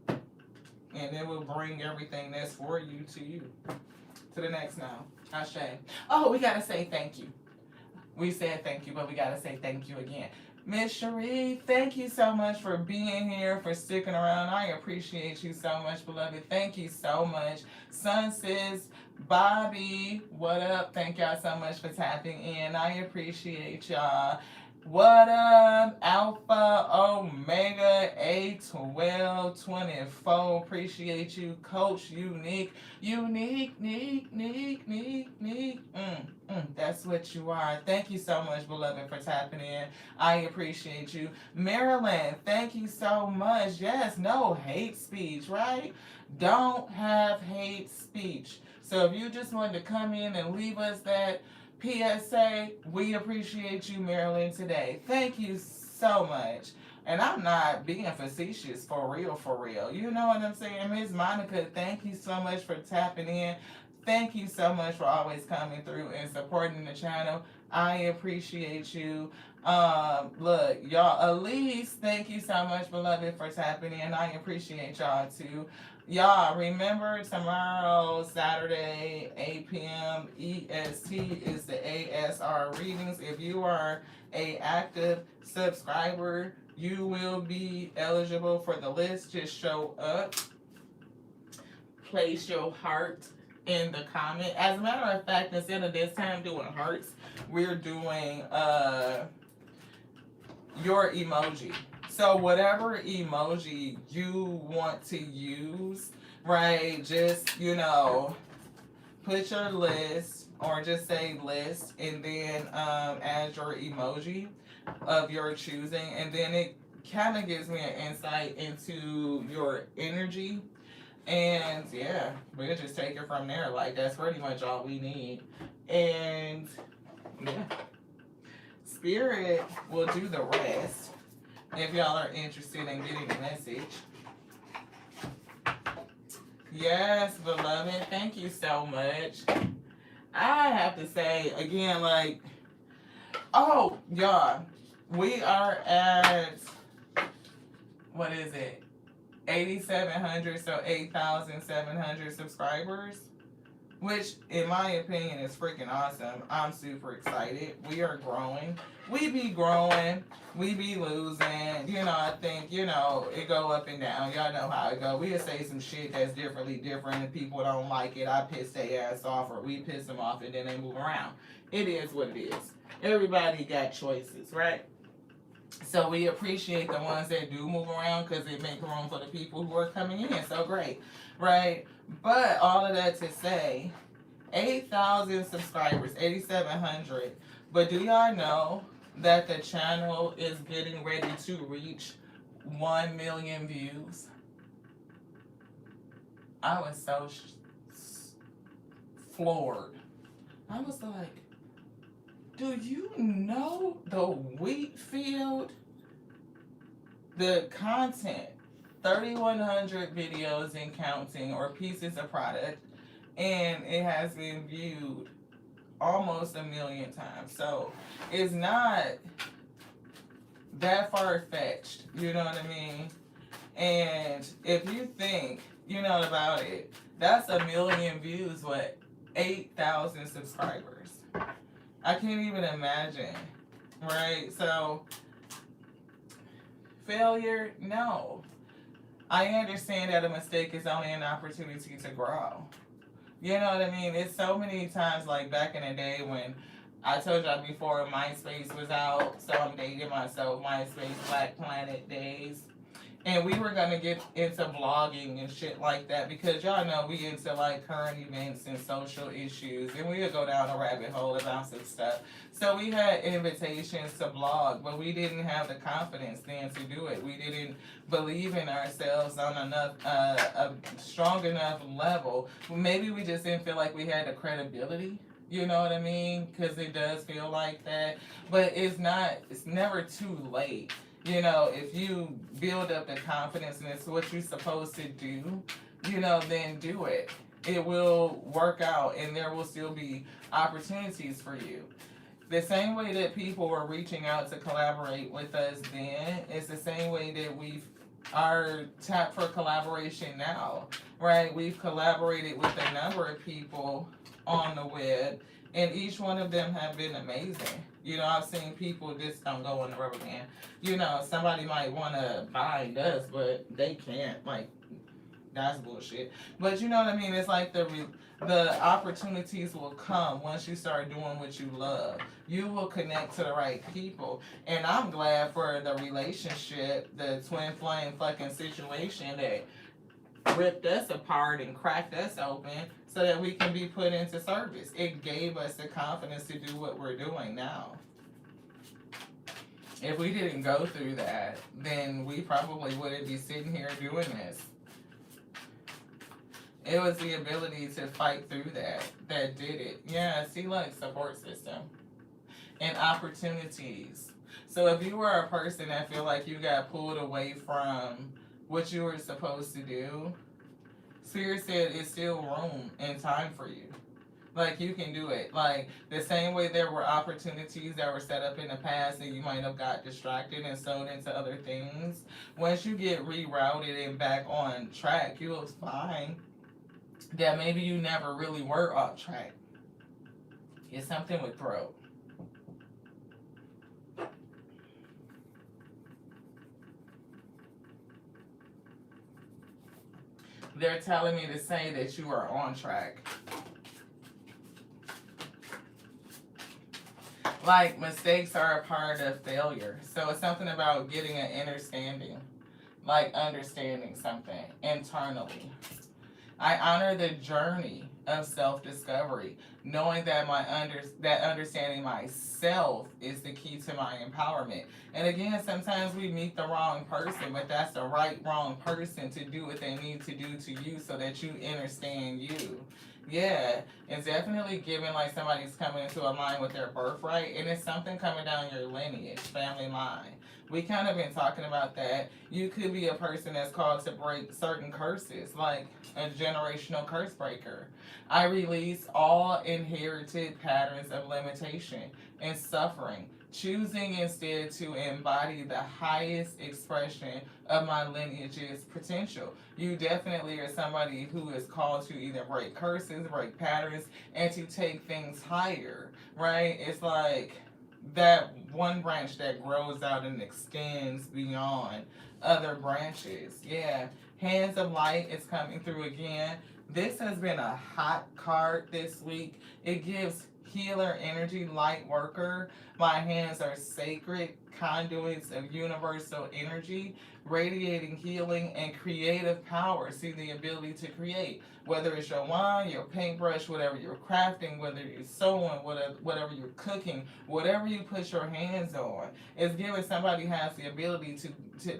And it will bring everything that's for you to you. To the next now. Ashe. Oh, we gotta say thank you. We said thank you, but we gotta say thank you again. Miss Cherie, thank you so much for being here, for sticking around. I appreciate you so much, beloved. Thank you so much. Sun Sis, Bobby, what up? Thank y'all so much for tapping in. I appreciate y'all. What up? Alpha Omega A1224. Appreciate you, Coach Unique. Unique. That's what you are. Thank you so much, beloved, for tapping in. I appreciate you. Marilyn, thank you so much. Yes, no hate speech, right? Don't have hate speech. So if you just wanted to come in and leave us that PSA, we appreciate you, Marilyn, today. Thank you so much. And I'm not being facetious, for real. You know what I'm saying? Miss Monica, thank you so much for tapping in. Thank you so much for always coming through and supporting the channel. I appreciate you. Look, y'all, Elise, thank you so much, beloved, for tapping in. I appreciate y'all too. Y'all, remember tomorrow, Saturday, 8 p.m. EST is the ASR readings. If you are a active subscriber, you will be eligible for the list. Just show up. Place your heart in the comment. As a matter of fact, instead of this time doing hearts, we're doing your emoji. So whatever emoji you want to use, right? Just, you know, put your list or just say list and then add your emoji of your choosing, and then it kind of gives me an insight into your energy. And yeah, we'll just take it from there. Like, that's pretty much all we need. And yeah, Spirit will do the rest if y'all are interested in getting the message. Yes, beloved, thank you so much. I have to say again, like, oh, y'all, we are at, what is it? 8,700, so 8,700 subscribers, which in my opinion is freaking awesome. I'm super excited. We are growing. We be growing. We be losing. You know, I think, you know, it go up and down. Y'all know how it go. We'll say some shit that's different and people don't like it. I piss their ass off or we piss them off and then they move around. It is what it is. Everybody got choices, right? So we appreciate the ones that do move around because it makes room for the people who are coming in. So great, right? But all of that to say, 8,000 subscribers, 8,700. But do y'all know that the channel is getting ready to reach 1 million views. I was so floored. I was like, do you know the wheat field? The content, 3,100 videos and counting or pieces of product, and it has been viewed almost 1 million times. So it's not that far-fetched, you know what I mean? And if you think, about it, that's 1 million views with 8,000 subscribers. I can't even imagine, right? So failure, no. I understand that a mistake is only an opportunity to grow. You know what I mean? It's so many times, like back in the day when I told y'all before MySpace was out, so I'm dating myself, MySpace Black Planet days. And we were gonna get into vlogging and shit like that because y'all know we into like current events and social issues, and we would go down a rabbit hole about some stuff. So we had invitations to vlog, but we didn't have the confidence then to do it. We didn't believe in ourselves on enough, a strong enough level. Maybe we just didn't feel like we had the credibility. You know what I mean? Because it does feel like that, but it's never too late. If you build up the confidence and it's what you're supposed to do, then do it. It will work out and there will still be opportunities for you. The same way that people were reaching out to collaborate with us then, it's the same way that we are tapped for collaboration now, right? We've collaborated with a number of people on the web, and each one of them have been amazing. I've seen people just don't go in the rubber band. Somebody might want to bind us, but they can't. Like, that's bullshit. But you know what I mean? It's like the opportunities will come once you start doing what you love. You will connect to the right people. And I'm glad for the relationship, the twin flame fucking situation that ripped us apart and cracked us open so that we can be put into service. It gave us the confidence to do what we're doing now. If we didn't go through that, then we probably wouldn't be sitting here doing this. It was the ability to fight through that did it. Yeah, see, like, support system and opportunities. So if you were a person that feel like you got pulled away from what you were supposed to do, Spirit said it's still room and time for you. Like, you can do it. Like, the same way there were opportunities that were set up in the past and you might have got distracted and sold into other things. Once you get rerouted and back on track, you'll find that maybe you never really were off track. It's something with throat. They're telling me to say that you are on track. Like, mistakes are a part of failure. So it's something about getting an understanding. Like, understanding something internally. I honor the journey of self-discovery, knowing that that understanding myself is the key to my empowerment. And again, sometimes we meet the wrong person, but that's the wrong person to do what they need to do to you so that you understand you. Yeah, it's definitely given like somebody's coming into a line with their birthright, and it's something coming down your lineage, family line. We kind of been talking about that. You could be a person that's called to break certain curses, like a generational curse breaker. I release all inherited patterns of limitation and suffering, choosing instead to embody the highest expression of my lineage's potential. You definitely are somebody who is called to either break curses, break patterns, and to take things higher, right? It's like that one branch that grows out and extends beyond other branches. Yeah, Hands of Light is coming through again. This has been a hot card this week. It gives healer energy, light worker. My hands are sacred conduits of universal energy, radiating healing and creative power. See, the ability to create, whether it's your wine, your paintbrush, whatever you're crafting, whether you're sewing, whatever you're cooking, whatever you put your hands on, it's giving somebody has the ability to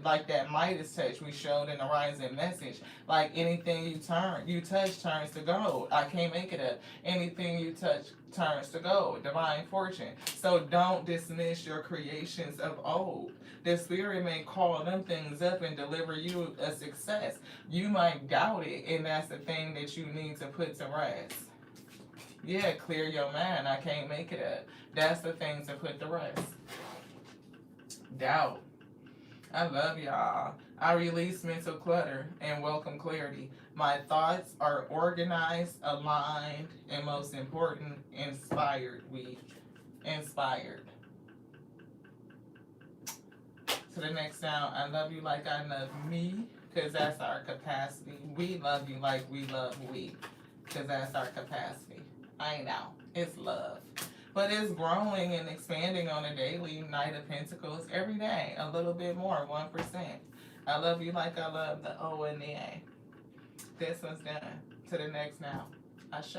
like that Midas touch we showed in the Rising Message. Like anything you touch turns to gold. I can't make it up. Anything you touch turns to gold. Divine fortune. So don't dismiss your creations of old. The spirit may call them things up and deliver you a success. You might doubt it, and that's the thing that you need to put to rest. Yeah, clear your mind. I can't make it up. That's the thing to put to rest. Doubt. I love y'all. I release mental clutter and welcome clarity. My thoughts are organized, aligned, and most important, inspired. Inspired. To the next sound, I love you like I love me, because that's our capacity. We love you like we love we, because that's our capacity. I know, it's love. But it's growing and expanding on a daily. Knight of Pentacles every day, a little bit more, 1%. I love you like I love the O and the A. This one's done. To the next now. Ashe.